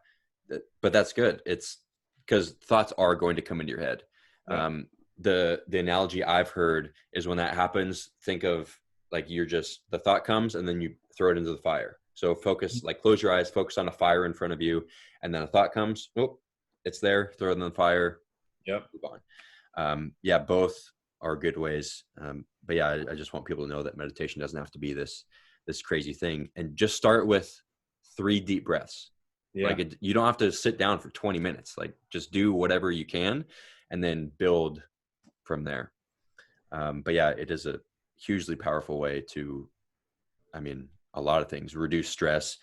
[SPEAKER 1] But that's good. It's because thoughts are going to come into your head. Yeah. The analogy I've heard is when that happens, think of like you're just, the thought comes and then you throw it into the fire. So focus, like close your eyes, focus on a fire in front of you, and then a thought comes, oh, it's there, throw it in the fire,
[SPEAKER 2] Yep.
[SPEAKER 1] move on. Yeah, both are good ways. But yeah, I just want people to know that meditation doesn't have to be this crazy thing, and just start with 3 deep breaths.
[SPEAKER 2] Yeah.
[SPEAKER 1] Like you don't have to sit down for 20 minutes. Like just do whatever you can, and then build from there. But yeah, it is a hugely powerful way to, I mean, a lot of things: reduce stress,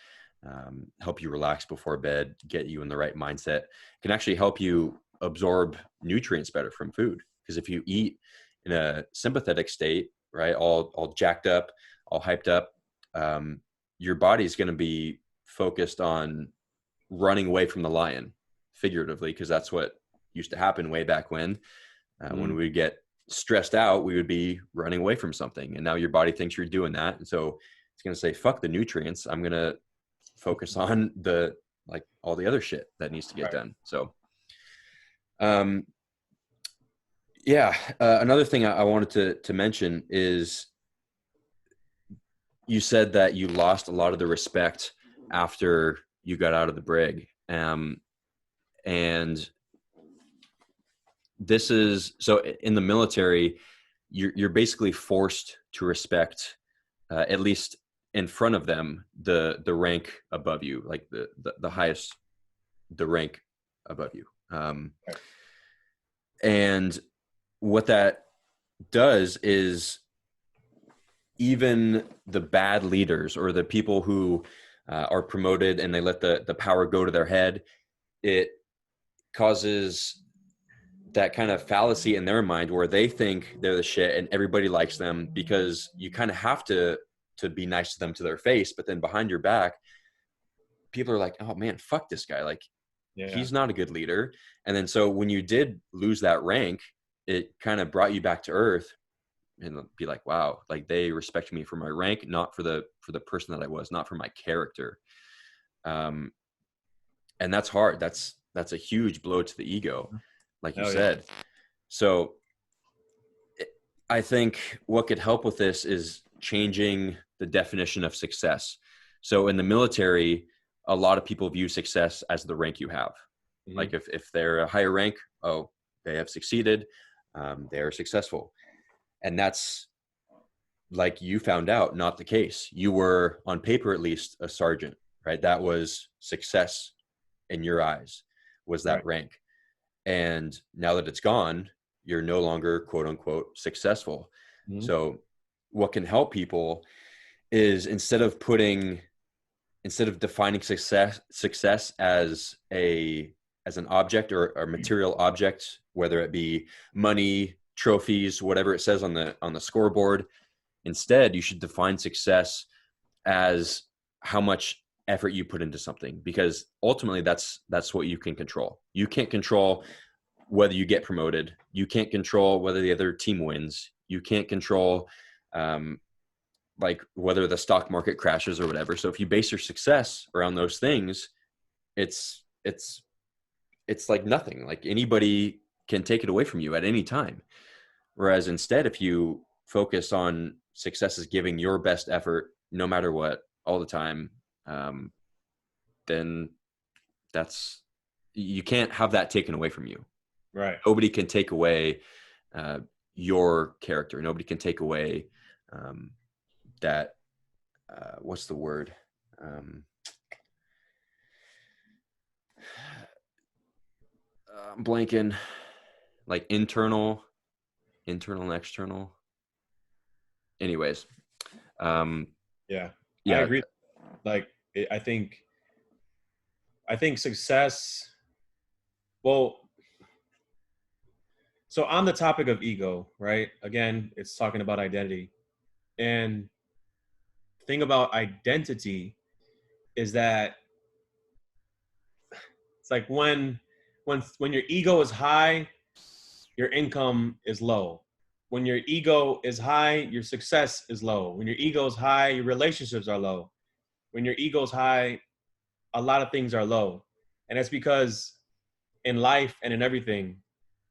[SPEAKER 1] help you relax before bed, get you in the right mindset. It can actually help you absorb nutrients better from food. Because if you eat in a sympathetic state, right, all jacked up, all hyped up, your body's going to be focused on running away from the lion, figuratively, because that's what used to happen way back when we get stressed out, we would be running away from something. And now your body thinks you're doing that. And so it's going to say, fuck the nutrients. I'm going to focus on the, like all the other shit that needs to get done. So, yeah. Another thing I wanted to mention is you said that you lost a lot of the respect after you got out of the brig. And this is, so in the military, you're basically forced to respect, at least in front of them, the rank above you, like the highest, the rank above you. And what that does is, even the bad leaders or the people who are promoted and they let the power go to their head, it causes that kind of fallacy in their mind where they think they're the shit and everybody likes them, because you kind of have to be nice to them to their face, but then behind your back, people are like, oh man, fuck this guy. Like, he's not a good leader. And then so when you did lose that rank, it kind of brought you back to earth and be like, wow, like they respect me for my rank, not for the person that I was, not for my character. And that's hard. That's a huge blow to the ego, like you said. So I think what could help with this is changing the definition of success. So in the military, a lot of people view success as the rank you have. Mm-hmm. Like if they're a higher rank, oh, they have succeeded, they are successful. And that's, like you found out, not the case. You were, on paper at least, a sergeant, right? That was success in your eyes, was that rank. And now that it's gone, you're no longer quote unquote successful. Mm-hmm. So what can help people is, instead of defining success as an object or a material object, whether it be money, trophies, whatever it says on the scoreboard, instead you should define success as how much effort you put into something, because ultimately that's what you can control. You can't control whether you get promoted. You can't control whether the other team wins. You can't control like whether the stock market crashes or whatever. So if you base your success around those things, it's like nothing. Like anybody can take it away from you at any time. Whereas instead, if you focus on success as giving your best effort, no matter what, all the time, then you can't have that taken away from you.
[SPEAKER 2] Right.
[SPEAKER 1] Nobody can take away your character. Nobody can take away that. What's the word? I'm blanking. Like internal and external. Anyways.
[SPEAKER 2] Yeah. I agree. Like, I think success, well, so on the topic of ego, right? Again, it's talking about identity. And the thing about identity is that it's like when your ego is high, your income is low. When your ego is high, your success is low. When your ego is high, your relationships are low. When your ego is high, a lot of things are low. And that's because in life and in everything,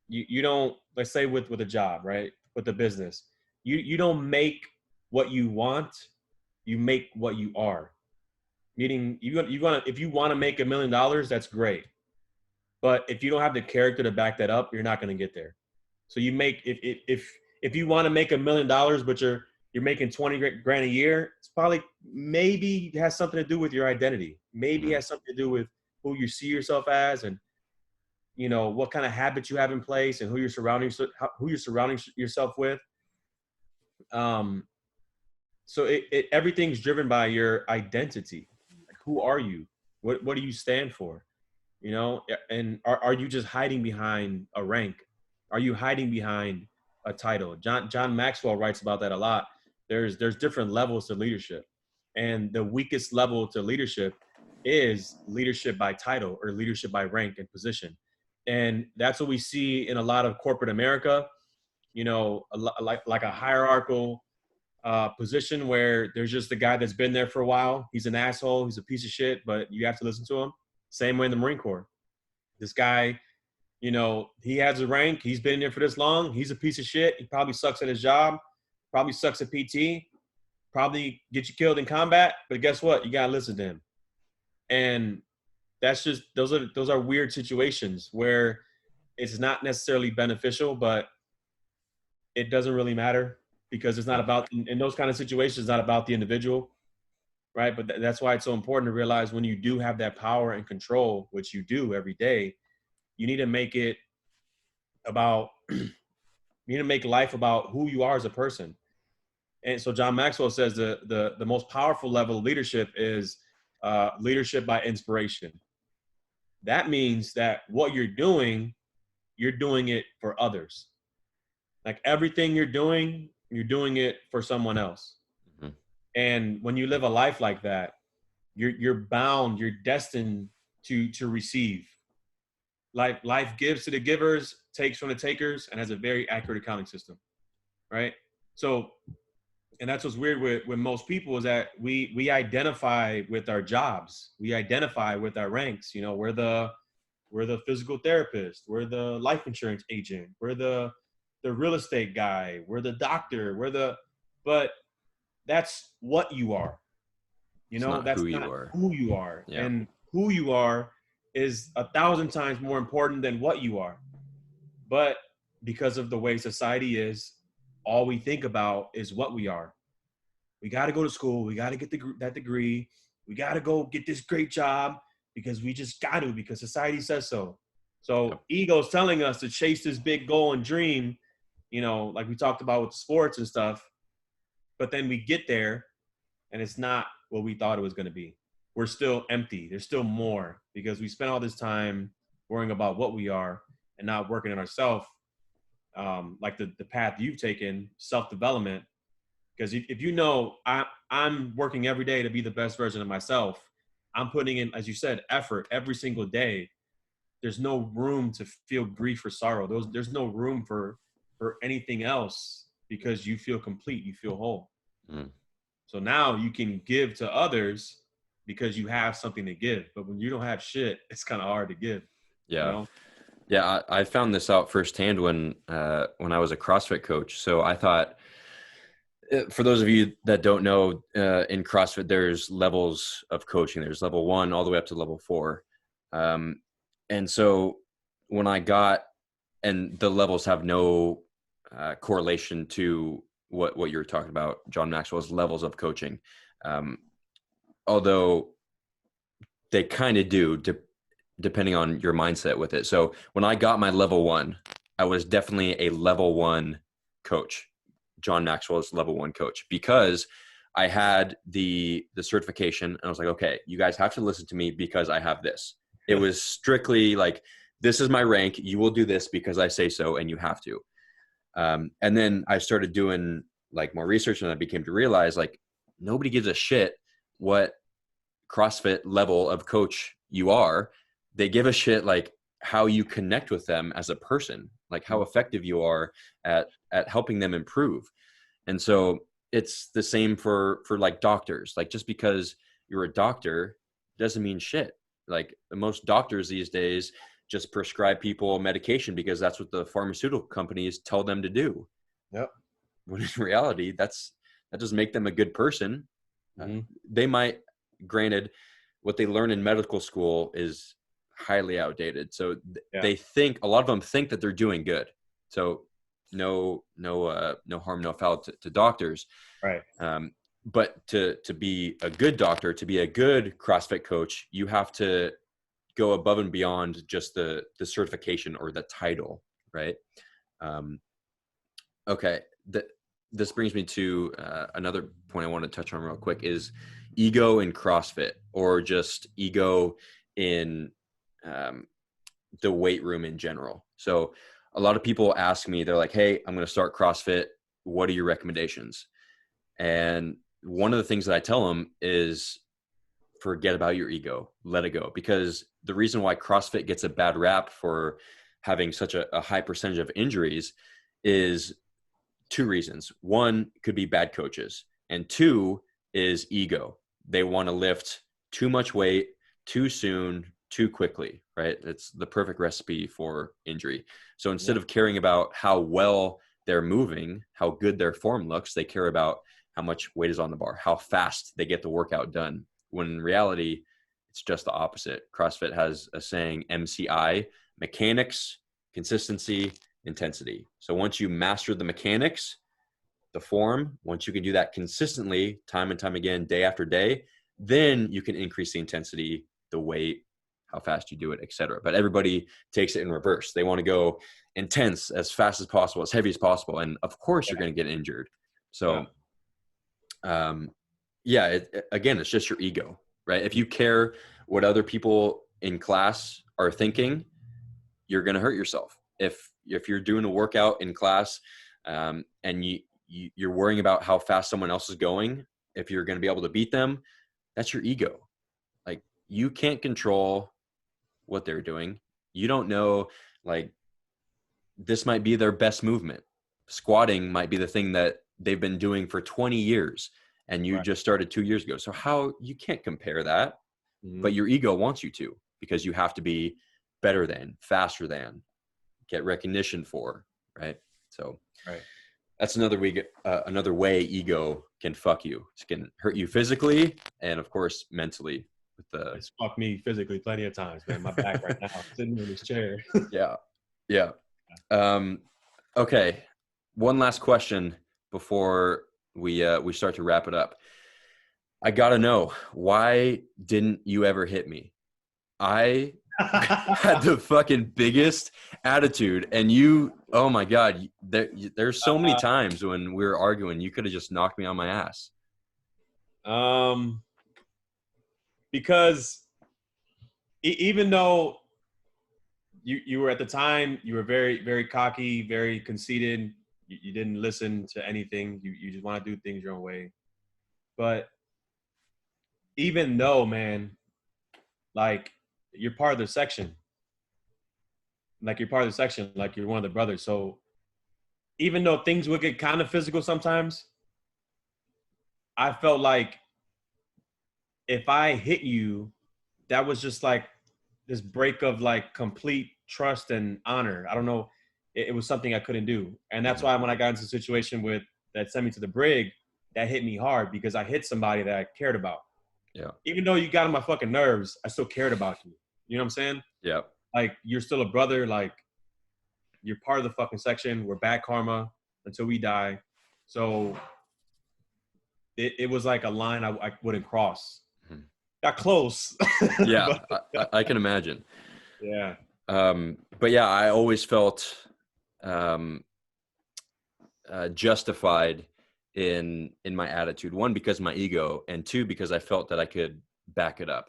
[SPEAKER 2] you don't, let's say with a job, right? With the business, you don't make what you want, you make what you are. Meaning if you want to make $1 million, that's great. But if you don't have the character to back that up, you're not going to get there. So you make if you want to make $1 million, but you're making 20 grand a year, it's probably maybe has something to do with your identity. Maybe it has something to do with who you see yourself as, and what kind of habits you have in place, and who you're surrounding yourself with. So everything's driven by your identity. Like, who are you? What do you stand for? And are you just hiding behind a rank? Are you hiding behind a title? John Maxwell writes about that a lot. There's different levels to leadership, and the weakest level to leadership is leadership by title or leadership by rank and position. And that's what we see in a lot of corporate America, like a hierarchical position where there's just the guy that's been there for a while. He's an asshole. He's a piece of shit, but you have to listen to him. Same way in the Marine Corps. This guy, he has a rank. He's been in there for this long. He's a piece of shit. He probably sucks at his job. Probably sucks at PT. Probably get you killed in combat. But guess what? You gotta listen to him. And that's just those are weird situations where it's not necessarily beneficial, but it doesn't really matter because it's not about, in those kind of situations, it's not about the individual, right? But that's why it's so important to realize when you do have that power and control, which you do every day, you need to make it about, you need to make life about who you are as a person. And so John Maxwell says the most powerful level of leadership is leadership by inspiration. That means that what you're doing it for others. Like everything you're doing it for someone else. Mm-hmm. And when you live a life like that, you're bound, you're destined to receive. Life gives to the givers, takes from the takers, and has a very accurate accounting system, right? So, and that's what's weird with most people is that we identify with our jobs. We identify with our ranks. We're the physical therapist. We're the life insurance agent. We're the real estate guy. We're the doctor. But that's what you are. That's not who you are. Yeah. And who you are is 1,000 times more important than what you are. But because of the way society is, all we think about is what we are. We got to go to school. We got to get that degree. We got to go get this great job because we just got to, because society says so. So ego's telling us to chase this big goal and dream, like we talked about with sports and stuff. But then we get there and it's not what we thought it was going to be. We're still empty. There's still more because we spent all this time worrying about what we are and not working on ourselves. Like the path you've taken, self-development. Because if I'm working every day to be the best version of myself, I'm putting in, as you said, effort every single day. There's no room to feel grief or sorrow. There's no room for anything else because you feel complete, you feel whole. So now you can give to others because you have something to give. But when you don't have shit, it's kind of hard to give.
[SPEAKER 1] Yeah. Yeah, I found this out firsthand when I was a CrossFit coach. So I thought, for those of you that don't know, in CrossFit, there's levels of coaching. There's level 1 all the way up to level 4. And so when and the levels have no correlation to what you're talking about, John Maxwell's levels of coaching. Although they kind of do, depending on your mindset with it. So when I got my level 1, I was definitely a level 1 coach. John Maxwell's level 1 coach, because I had the certification and I was like, okay, you guys have to listen to me because I have this. It was strictly like, this is my rank. You will do this because I say so, and you have to. And then I started doing like more research, and I became to realize like nobody gives a shit what CrossFit level of coach you are. They give a shit like how you connect with them as a person, like how effective you are at helping them improve. And so it's the same for like doctors. Like just because you're a doctor doesn't mean shit. Like most doctors these days just prescribe people medication because that's what the pharmaceutical companies tell them to do.
[SPEAKER 2] Yep.
[SPEAKER 1] When in reality, that's That doesn't make them a good person.
[SPEAKER 2] Mm-hmm.
[SPEAKER 1] They might, granted, what they learn in medical school is highly outdated. So
[SPEAKER 2] Yeah.
[SPEAKER 1] they think, a lot of them think that they're doing good. So no harm, no foul to doctors.
[SPEAKER 2] Right.
[SPEAKER 1] But to be a good doctor, to be a good CrossFit coach, you have to go above and beyond just the certification or the title, right? Okay. This brings me to another point I want to touch on real quick is ego in CrossFit, or just ego in the weight room in general. So a lot of people ask me, they're like, hey, I'm going to start CrossFit. What are your recommendations? And one of the things that I tell them is forget about your ego, let it go. Because the reason why CrossFit gets a bad rap for having such a high percentage of injuries is two reasons. One could be bad coaches, and two is ego. They want to lift too much weight too soon, too quickly, right? It's the perfect recipe for injury. So instead of caring about how well they're moving, how good their form looks, they care about how much weight is on the bar, how fast they get the workout done. When in reality, it's just the opposite. CrossFit has a saying, MCI, mechanics, consistency, intensity. So once you master the mechanics, the form, once you can do that consistently, time and time again, day after day, then you can increase the intensity, the weight, how fast you do it, etc. But everybody takes it in reverse. They want to go intense, as fast as possible, as heavy as possible. And of course you're going to get injured. So, again, it's just your ego, right? If you care what other people in class are thinking, you're going to hurt yourself. If you're doing a workout in class, and you're worrying about how fast someone else is going, if you're going to be able to beat them, that's your ego. Like, you can't control what they're doing. You don't know, like, this might be their best movement. Squatting might be the thing that they've been doing for 20 years and you just started 2 years ago. So how, you can't compare that, but your ego wants you to, because you have to be better than, faster than, get recognition for, right? So that's another way ego can fuck you. It can hurt you physically and of course mentally.
[SPEAKER 2] It's fucked me physically plenty of times, man. My back right now, sitting in this chair.
[SPEAKER 1] Yeah. Okay. One last question before we start to wrap it up. I gotta know, why didn't you ever hit me? I had the fucking biggest attitude, and you, oh my God, there's so many times when we were arguing, you could have just knocked me on my ass.
[SPEAKER 2] Because even though you were, at the time, you were very, very cocky, very conceited, you didn't listen to anything. You just want to do things your own way. But even though, man, like, you're part of the section, like you're one of the brothers. So even though things would get kind of physical sometimes, I felt like if I hit you, that was just like this break of like complete trust and honor. I don't know. It was something I couldn't do. And that's why when I got into the situation with that sent me to the brig, that hit me hard, because I hit somebody that I cared about.
[SPEAKER 1] Yeah.
[SPEAKER 2] Even though you got on my fucking nerves, I still cared about you. You know what I'm saying?
[SPEAKER 1] Yeah.
[SPEAKER 2] Like, you're still a brother. Like, you're part of the fucking section. We're bad karma until we die. So it was like a line I wouldn't cross. Got close.
[SPEAKER 1] Yeah, I can imagine.
[SPEAKER 2] Yeah.
[SPEAKER 1] But yeah, I always felt justified in my attitude. One, because of my ego, and two, because I felt that I could back it up.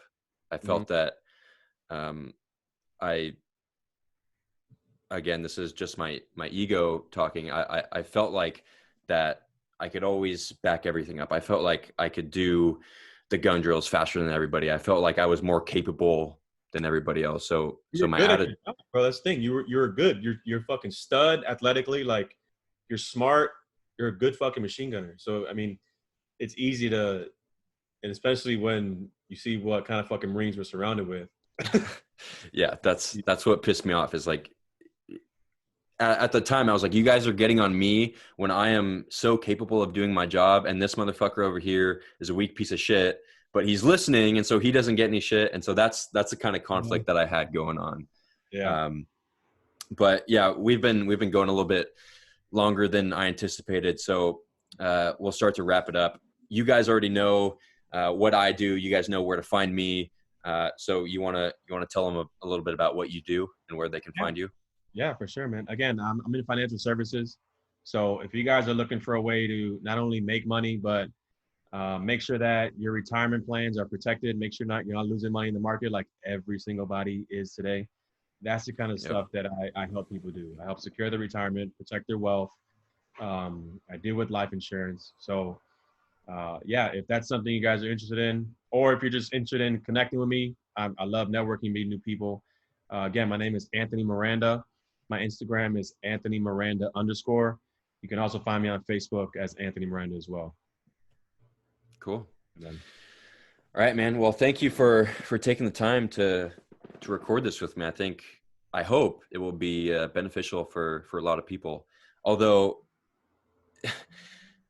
[SPEAKER 1] I felt that again, this is just my ego talking. I felt like that I could always back everything up. I felt like I could do the gun drills faster than everybody. I felt like I was more capable than everybody else. So my attitude,
[SPEAKER 2] bro, that's the thing. You're good. You're fucking stud athletically. Like, you're smart. You're a good fucking machine gunner. So I mean, it's easy to, and especially when you see what kind of fucking Marines we're surrounded with.
[SPEAKER 1] yeah, that's what pissed me off, is like, at the time I was like, you guys are getting on me when I am so capable of doing my job, and this motherfucker over here is a weak piece of shit, but he's listening, and so he doesn't get any shit. And so that's the kind of conflict that I had going on.
[SPEAKER 2] Yeah.
[SPEAKER 1] But yeah, we've been going a little bit longer than I anticipated, so we'll start to wrap it up. You guys already know what I do. You guys know where to find me. So you wanna tell them a little bit about what you do and where they can
[SPEAKER 2] Yeah.
[SPEAKER 1] find you?
[SPEAKER 2] Yeah, for sure, man. Again, I'm in financial services. So if you guys are looking for a way to not only make money, but make sure that your retirement plans are protected, make sure you're not losing money in the market like every single body is today. That's the kind of
[SPEAKER 1] Yep.
[SPEAKER 2] stuff that I help people do. I help secure their retirement, protect their wealth. I deal with life insurance. So yeah, if that's something you guys are interested in, or if you're just interested in connecting with me, I love networking, meeting new people. Again, my name is Anthony Miranda. My Instagram is Anthony Miranda _. You can also find me on Facebook as Anthony Miranda as well.
[SPEAKER 1] Cool.
[SPEAKER 2] Then,
[SPEAKER 1] All right, man. Well, thank you for taking the time to record this with me. I hope it will be beneficial for a lot of people. Although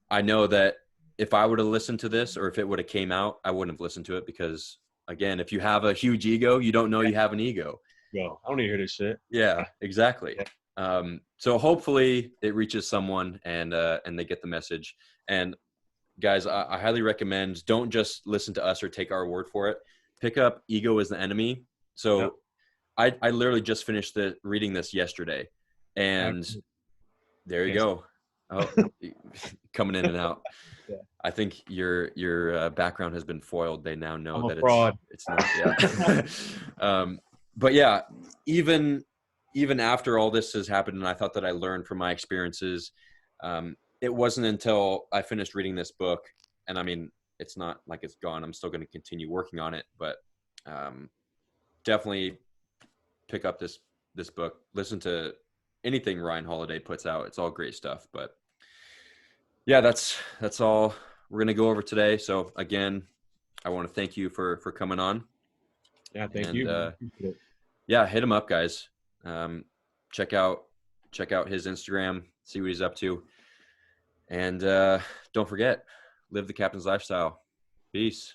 [SPEAKER 1] I know that if I would have listened to this, or if it would have came out, I wouldn't have listened to it, because again, if you have a huge ego, you don't know you have an ego.
[SPEAKER 2] yo, I don't need to hear this shit.
[SPEAKER 1] Yeah, exactly. So hopefully it reaches someone, and they get the message. And guys, I highly recommend, don't just listen to us or take our word for it. Pick up Ego is the Enemy. So
[SPEAKER 2] Yep.
[SPEAKER 1] I literally just finished reading this yesterday, and there you
[SPEAKER 2] Yes.
[SPEAKER 1] go. Oh, coming in and out.
[SPEAKER 2] Yeah.
[SPEAKER 1] I think your background has been foiled. They now know
[SPEAKER 2] I'm a
[SPEAKER 1] that
[SPEAKER 2] fraud.
[SPEAKER 1] it's not. Yeah. But yeah, even after all this has happened, and I thought that I learned from my experiences, it wasn't until I finished reading this book, and I mean, it's not like it's gone. I'm still going to continue working on it, but definitely pick up this book. Listen to anything Ryan Holiday puts out. It's all great stuff. But yeah, that's all we're going to go over today. So again, I want to thank you for coming on.
[SPEAKER 2] Yeah, thank
[SPEAKER 1] And
[SPEAKER 2] you.
[SPEAKER 1] yeah, hit him up, guys. Check out his Instagram, see what he's up to. And don't forget, live the captain's lifestyle. Peace.